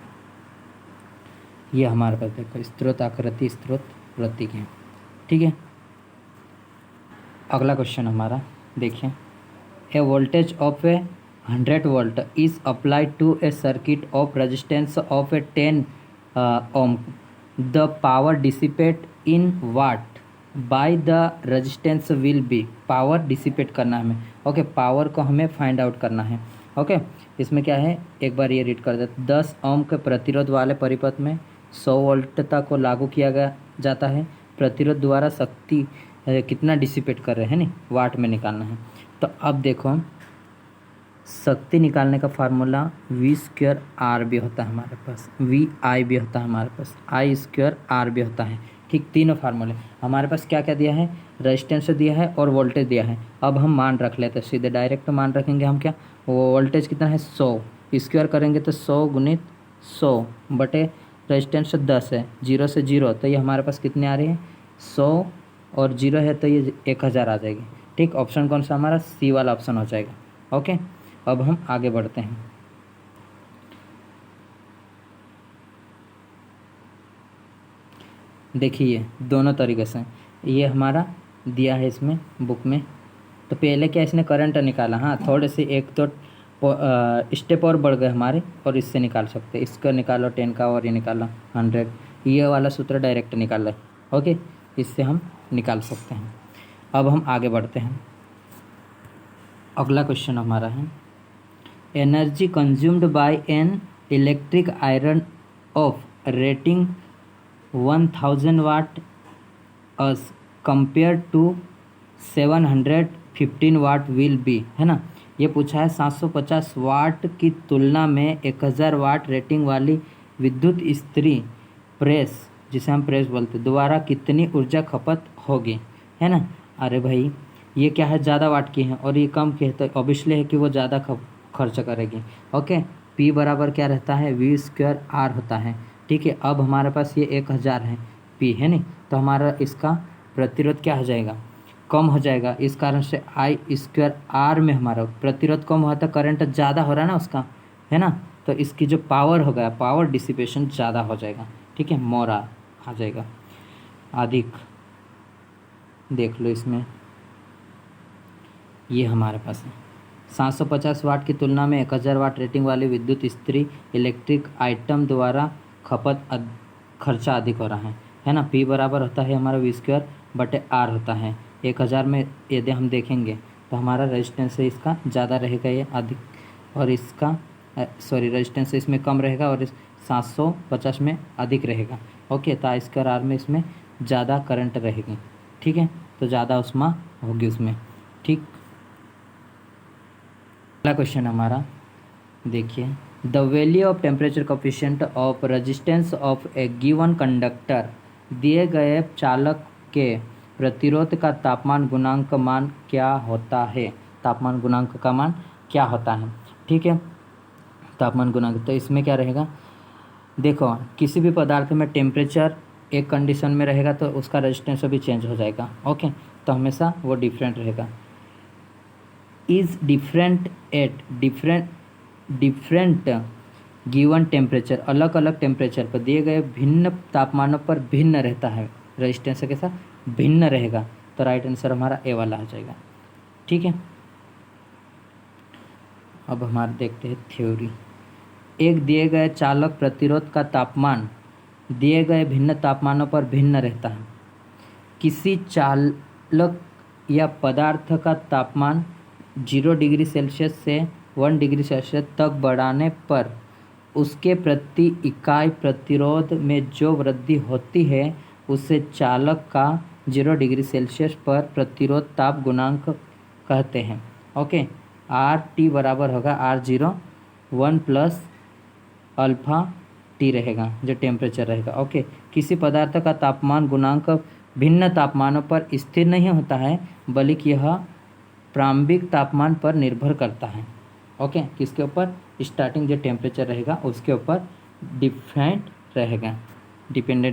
ये हमारे पास देखो स्रोत आकृति स्रोत प्रतीक है। ठीक है, अगला क्वेश्चन हमारा देखिए, a voltage of a 100 volt is applied to a circuit of resistance of a 10 ohm, the power dissipate in watt by the resistance will be. Power dissipate करना है हमें। ओके, पावर को हमें फाइंड आउट करना है। Okay, इसमें क्या है, एक बार ये रीड कर देते। 10 ओम के प्रतिरोध वाले परिपथ में 100 वोल्टता को लागू किया गया जाता है। प्रतिरोध द्वारा शक्ति कितना डिसिपेट कर रहे हैं, नहीं वाट में निकालना है। तो अब देखो, शक्ति निकालने का फार्मूला V² भी होता है हमारे पास, VI भी होता है हमारे पास, I² भी होता है। ठीक, तीनों फार्मूले हमारे पास क्या क्या दिया है, रेजिस्टेंस दिया है और वोल्टेज दिया है। अब हम मान रख लेते हैं, सीधे डायरेक्ट मान रखेंगे हम। क्या, वो वोल्टेज कितना है 100, स्क्वायर करेंगे तो 100 × 100 बटे रेजिस्टेंस 10 है, 0 से 0, तो ये हमारे पास कितने आ रहे हैं 100, और 0 है तो ये 1000 आ जाएगी। ठीक, ऑप्शन कौन सा हमारा सी वाला ऑप्शन हो जाएगा। ओके, अब हम आगे बढ़ते हैं। देखिए दोनों तरीके से ये हमारा दिया है इसमें बुक में। तो पहले क्या इसने करंट निकाला, हाँ थोड़े से एक तो स्टेप और बढ़ गए हमारे, और इससे निकाल सकते हैं। इसका निकालो 10 का, और ये निकालो 100, ये वाला सूत्र डायरेक्ट निकाल। ओके, इससे हम निकाल सकते हैं। अब हम आगे बढ़ते हैं। अगला क्वेश्चन हमारा है, energy consumed by an electric iron of rating 1000 watt as compared to 715 watt will be, है ना। ये पूछा है 750 वाट की तुलना में 1000 वाट रेटिंग वाली विद्युत इस्त्री प्रेस, जिसे हम प्रेस बोलते हैं, द्वारा कितनी ऊर्जा खपत होगी, है ना। अरे भाई ये क्या है, ज़्यादा वाट की है और ये कम की है, तो ऑब्वियसली है कि वो ज़्यादा खर्च करेगी। ओके, P बराबर क्या रहता है V² R होता है। ठीक है, अब हमारे पास ये 1000 है P, है नहीं, तो हमारा इसका प्रतिरोध क्या हो जाएगा, कम हो जाएगा। इस कारण से I² R में हमारा प्रतिरोध कम हुआ, तो करंट ज़्यादा हो रहा है ना उसका, है ना, तो इसकी जो पावर हो गया, पावर डिसिपेशन ज़्यादा हो जाएगा। ठीक है, मोर आ जाएगा, अधिक। देख लो इसमें ये हमारे पास है 750 वाट की तुलना में 1000 वाट रेटिंग वाली विद्युत इस्त्री इलेक्ट्रिक आइटम द्वारा खर्चा अधिक हो रहा है ना। P बराबर होता है हमारा V² बटे R होता है। 1000 में यदि हम देखेंगे तो हमारा रेजिस्टेंस है इसका ज़्यादा रहेगा, ये अधिक, और इसका रेजिस्टेंस इसमें कम रहेगा, और इस 750 में अधिक रहेगा। ओके, तो I² R में इसमें ज़्यादा करंट रहेगी। ठीक है, तो ज़्यादा उष्मा होगी उसमें। ठीक, अगला क्वेश्चन हमारा देखिए, the value of temperature coefficient of resistance of A given conductor, दिए गए चालक के प्रतिरोध का तापमान गुणांक मान क्या होता है। तापमान गुणांक का मान क्या होता है। ठीक है, तापमान गुणांक, तो इसमें क्या रहेगा, देखो किसी भी पदार्थ में टेम्परेचर एक कंडीशन में रहेगा तो उसका रेजिस्टेंस भी चेंज हो जाएगा। ओके, तो हमेशा वो डिफरेंट रहेगा। Is different at different given temperature, अलग अलग टेम्परेचर पर दिए गए भिन्न तापमानों पर भिन्न रहता है, रेजिस्टेंस के साथ भिन्न रहेगा, तो राइट आंसर हमारा ए वाला हो जाएगा। ठीक है, अब हमारे देखते हैं थ्योरी। एक दिए गए चालक प्रतिरोध का तापमान दिए गए भिन्न तापमानों पर भिन्न रहता है। किसी चालक या पदार्थ का तापमान 0 डिग्री सेल्सियस से 1 डिग्री सेल्सियस तक बढ़ाने पर उसके प्रति इकाई प्रतिरोध में जो वृद्धि होती है उसे चालक का 0 डिग्री सेल्सियस पर प्रतिरोध ताप गुणांक कहते हैं। ओके, RT बराबर होगा R0 1 प्लस अल्फ़ा T रहेगा, जो टेम्परेचर रहेगा। ओके, किसी पदार्थ का तापमान गुणांक भिन्न तापमानों पर स्थिर नहीं होता है, बल्कि यह प्रारंभिक तापमान पर निर्भर करता है। ओके, किसके ऊपर, स्टार्टिंग जो टेम्परेचर रहेगा उसके ऊपर डिपेंडेंट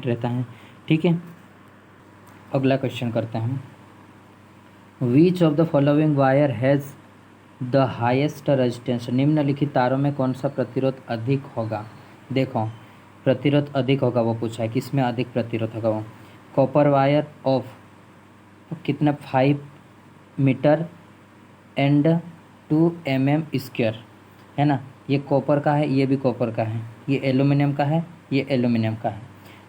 रहता है। ठीक है, अगला क्वेश्चन करते हैं। विच of the following wire has the highest resistance, निम्नलिखित तारों में कौन सा प्रतिरोध अधिक होगा। देखो प्रतिरोध अधिक होगा वो पूछा है, किस में अधिक प्रतिरोध होगा वो, कॉपर वायर ऑफ कितना 5 मीटर एंड 2 mm², है ना। ये कॉपर का है, ये भी कॉपर का है, ये एल्यूमिनियम का है, ये एल्यूमिनियम का है।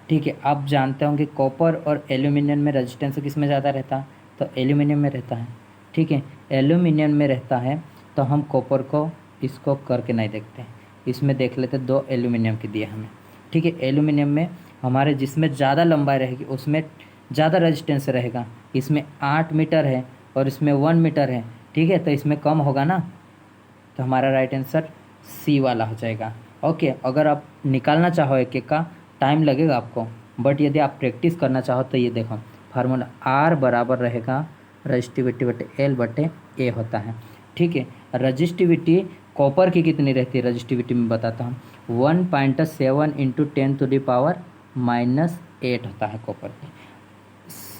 ठीक है, आप जानते होंगे कॉपर और एल्यूमिनियम में रेजिस्टेंस किस में ज़्यादा रहता है, तो एल्यूमिनियम में रहता है। ठीक है, एल्यूमिनियम में रहता है तो हम कॉपर को इसको करके नहीं देखते, इसमें देख लेते 2 एल्यूमिनियम के दिए हमें। ठीक है, एल्यूमिनियम में हमारे जिसमें ज़्यादा लंबाई रहेगी उसमें ज़्यादा रेजिस्टेंस रहेगा, इसमें 8 मीटर है और इसमें 1 मीटर है। ठीक है, तो इसमें कम होगा ना, तो हमारा राइट आंसर सी वाला हो जाएगा। ओके, अगर आप निकालना चाहो एक एक का टाइम लगेगा आपको, बट यदि आप प्रैक्टिस करना चाहो तो ये देखो फार्मूला R बराबर रहेगा रजिस्टिविटी बटे L बटे A होता है। ठीक है, रजिस्टिविटी कॉपर की कितनी रहती है रजिस्टिविटी में बताता हूँ, 1.7 इंटू 10⁻⁻8 होता है कॉपर की,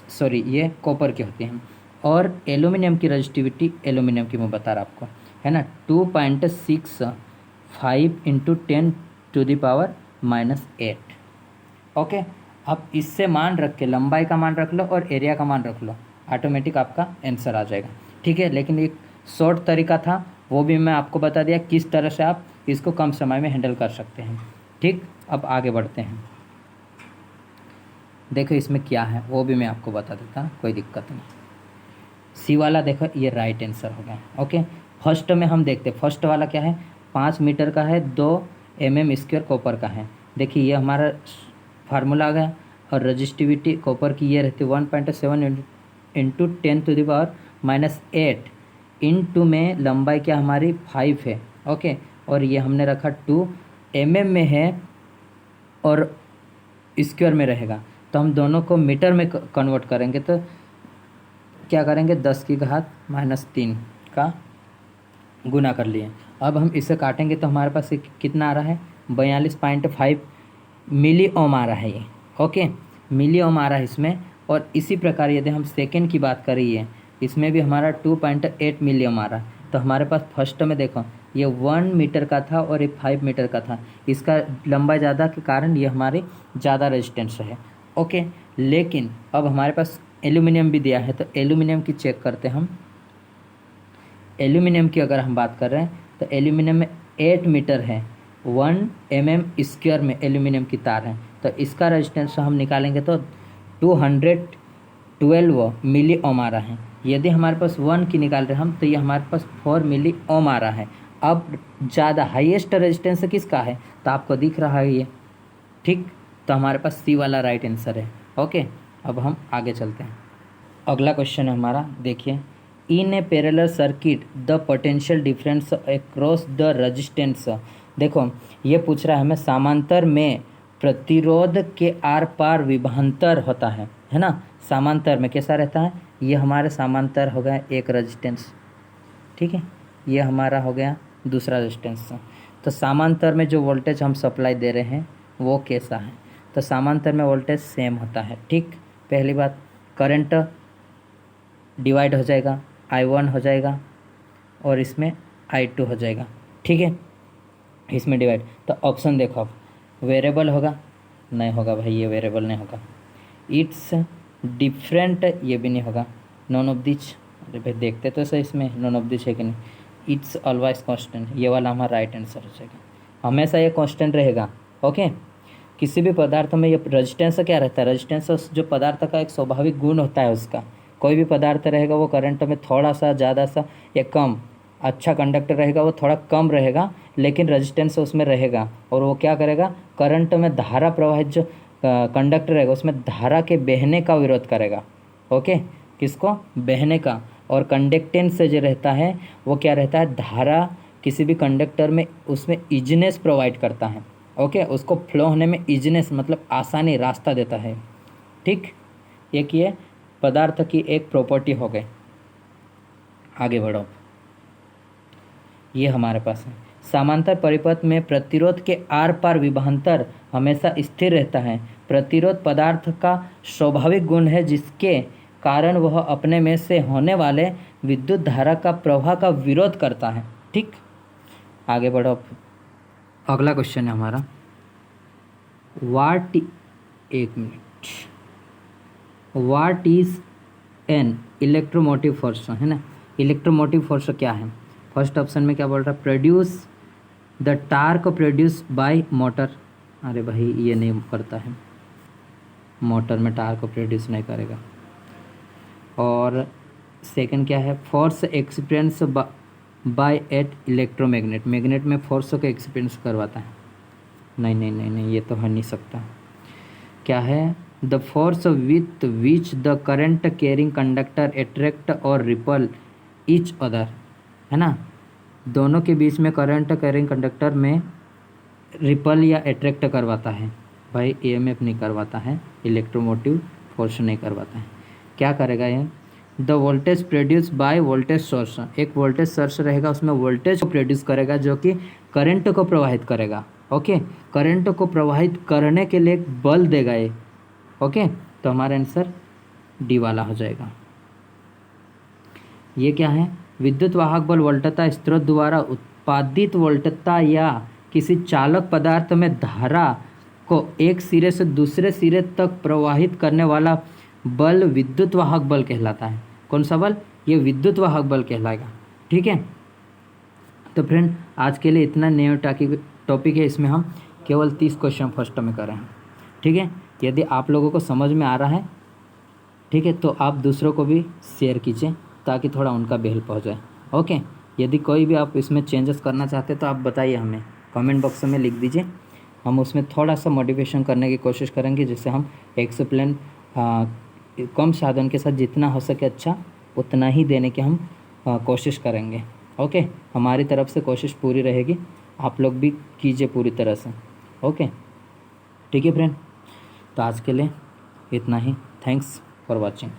सॉरी ये कॉपर की होती है। और एल्यूमिनियम की रजिस्टिविटी, एल्यूमिनियम की मैं बता रहा आपको, है ना, 2.65 इंटू 10⁻⁻8। ओके, अब इससे मान रख के लंबाई का मान रख लो और एरिया का मान रख लो, ऑटोमेटिक आपका आंसर आ जाएगा। ठीक है, लेकिन एक शॉर्ट तरीका था, वो भी मैं आपको बता दिया किस तरह से आप इसको कम समय में हैंडल कर सकते हैं। ठीक, अब आगे बढ़ते हैं। देखो इसमें क्या है वो भी मैं आपको बता देता, कोई दिक्कत नहीं। सी वाला देखो ये राइट आंसर हो गया। ओके, फर्स्ट में हम देखते, फर्स्ट वाला क्या है, 5 मीटर का है, 2 mm² कॉपर का है। देखिए ये हमारा फार्मूला आ गया। और रजिस्टिविटी कॉपर की ये रहती है 1.7 इंटू 10⁻⁻8 इंटू में लंबाई क्या हमारी 5 है। ओके, और ये हमने रखा 2 mm में है और स्क्वायर में रहेगा, तो हम दोनों को मीटर में कन्वर्ट करेंगे तो क्या करेंगे, 10⁻³ का गुना कर लिए। अब हम इसे काटेंगे तो हमारे पास कितना आ रहा है, 42.5 मिली ओम आ रहा है ये। ओके, मिली ओम आ रहा है इसमें। और इसी प्रकार यदि हम सेकेंड की बात करिए, इसमें भी हमारा 2.8 मिली ओम आ रहा है। तो हमारे पास फर्स्ट में देखो ये 1 मीटर का था और ये 5 मीटर का था, इसका लंबाई ज़्यादा के कारण ये हमारी ज़्यादा रेजिस्टेंस है। ओके, लेकिन अब हमारे पास एल्यूमिनियम भी दिया है, तो एल्यूमिनियम की चेक करते हैं हम। एल्यूमिनियम की अगर हम बात कर रहे हैं तो एल्यूमिनियम में 8 मीटर है, 1 mm² में एल्यूमिनियम की तार है, तो इसका रेजिस्टेंस हम निकालेंगे तो 212 मिली ओम आ रहा है। यदि हमारे पास 1 की निकाल रहे हम तो ये हमारे पास 4 मिली ओम आ रहा है। अब ज़्यादा हाईएस्ट रेजिस्टेंस किसका है, तो आपको दिख रहा है ये। ठीक, तो हमारे पास सी वाला राइट आंसर है। ओके, अब हम आगे चलते हैं। अगला क्वेश्चन है हमारा, देखिए, in a parallel circuit the potential difference across the resistance. देखो ये पूछ रहा है हमें समांतर में प्रतिरोध के आर पार विभवांतर होता है ना। समांतर में कैसा रहता है, ये हमारे समांतर हो गया एक रेजिस्टेंस, ठीक है, ये हमारा हो गया दूसरा रेजिस्टेंस। तो समांतर में जो वोल्टेज हम सप्लाई दे रहे हैं वो कैसा है, तो समांतर में वोल्टेज सेम होता है। ठीक, पहली बात, करंट डिवाइड हो जाएगा, I1 हो जाएगा और इसमें I2 हो जाएगा। ठीक है, इसमें डिवाइड, तो ऑप्शन देखो अब, वेरिएबल होगा, नहीं होगा भाई, ये वेरिएबल नहीं होगा। इट्स डिफरेंट, ये भी नहीं होगा। नॉन ऑफ दिच, अरे भाई देखते तो सही इसमें नॉन ऑफ दिच है कि नहीं। इट्स ऑलवेज कांस्टेंट, ये वाला हमारा राइट आंसर हो जाएगा, हमेशा ये कांस्टेंट रहेगा। ओके, किसी भी पदार्थ में ये रेजिस्टेंस क्या रहता है, रेजिस्टेंस जो पदार्थ का एक स्वाभाविक गुण होता है उसका, कोई भी पदार्थ रहेगा वो करंट में थोड़ा सा ज़्यादा सा या कम, अच्छा कंडक्टर रहेगा वो थोड़ा कम रहेगा, लेकिन रेजिस्टेंस उसमें रहेगा। और वो क्या करेगा, करंट में धारा प्रवाहित जो कंडक्टर रहेगा उसमें धारा के बहने का विरोध करेगा। ओके, किसको, बहने का। और कंडक्टेंस से जो रहता है वो क्या रहता है, धारा किसी भी कंडक्टर में उसमें इजीनेस प्रोवाइड करता है। ओके, उसको फ्लो होने में इजीनेस मतलब आसानी, रास्ता देता है। ठीक, एक ये पदार्थ की एक प्रॉपर्टी हो गई। आगे बढ़ो, ये हमारे पास है, समांतर परिपथ में प्रतिरोध के आर पार विभवांतर हमेशा स्थिर रहता है। प्रतिरोध पदार्थ का स्वाभाविक गुण है जिसके कारण वह अपने में से होने वाले विद्युत धारा का प्रवाह का विरोध करता है। ठीक, आगे बढ़ो, अगला क्वेश्चन है हमारा, what is an electromotive force, है ना। इलेक्ट्रोमोटिव फोर्स क्या है, फर्स्ट ऑप्शन में क्या बोल रहा है, produce the torque produce by motor. अरे भाई ये नहीं करता है, मोटर में टार्क प्रोड्यूस नहीं करेगा। और सेकंड क्या है, force experience by at electromagnet, magnet में फोर्स को एक्सपीरियंस करवाता है। नहीं नहीं नहीं नहीं, ये तो हो नहीं सकता। क्या है, the force with which the current carrying conductor attract और रिपल ईच अदर, है ना। दोनों के बीच में करंट कैरिंग कंडक्टर में रिपल या अट्रैक्ट करवाता है। भाई EMF नहीं करवाता है, इलेक्ट्रोमोटिव फोर्स नहीं करवाता है। क्या करेगा ये, the voltage produce by voltage source, एक वोल्टेज सोर्स रहेगा, उसमें वोल्टेज को प्रोड्यूस करेगा जो कि करंट को प्रवाहित करेगा। ओके, करंट को प्रवाहित करने के लिए एक बल देगा ये। ओके, तो हमारा आंसर डी वाला हो जाएगा। ये क्या है, विद्युत वाहक बल वोल्टता स्रोत द्वारा उत्पादित वोल्टता या किसी चालक पदार्थ में धारा को एक सिरे से दूसरे सिरे तक प्रवाहित करने वाला बल विद्युत वाहक बल कहलाता है। कौन सा बल, ये विद्युत वाहक बल कहलाएगा। ठीक है, तो फ्रेंड आज के लिए इतना नया टॉपिक है, इसमें हम केवल 30 क्वेश्चन फर्स्ट में कर रहे हैं। ठीक है, यदि आप लोगों को समझ में आ रहा है, ठीक है, तो आप दूसरों को भी शेयर कीजिए ताकि थोड़ा उनका भी हेल्प हो जाए। ओके, यदि कोई भी आप इसमें चेंजेस करना चाहते हैं तो आप बताइए, हमें कमेंट बॉक्स में लिख दीजिए, हम उसमें थोड़ा सा मॉडिफिकेशन करने की कोशिश करेंगे, जिससे हम एक्सप्लेन कम साधन के साथ जितना हो सके अच्छा उतना ही देने की हम कोशिश करेंगे। ओके, हमारी तरफ से कोशिश पूरी रहेगी, आप लोग भी कीजिए पूरी तरह से। ओके, ठीक है फ्रेंड, तो आज के लिए इतना ही। Thanks for watching.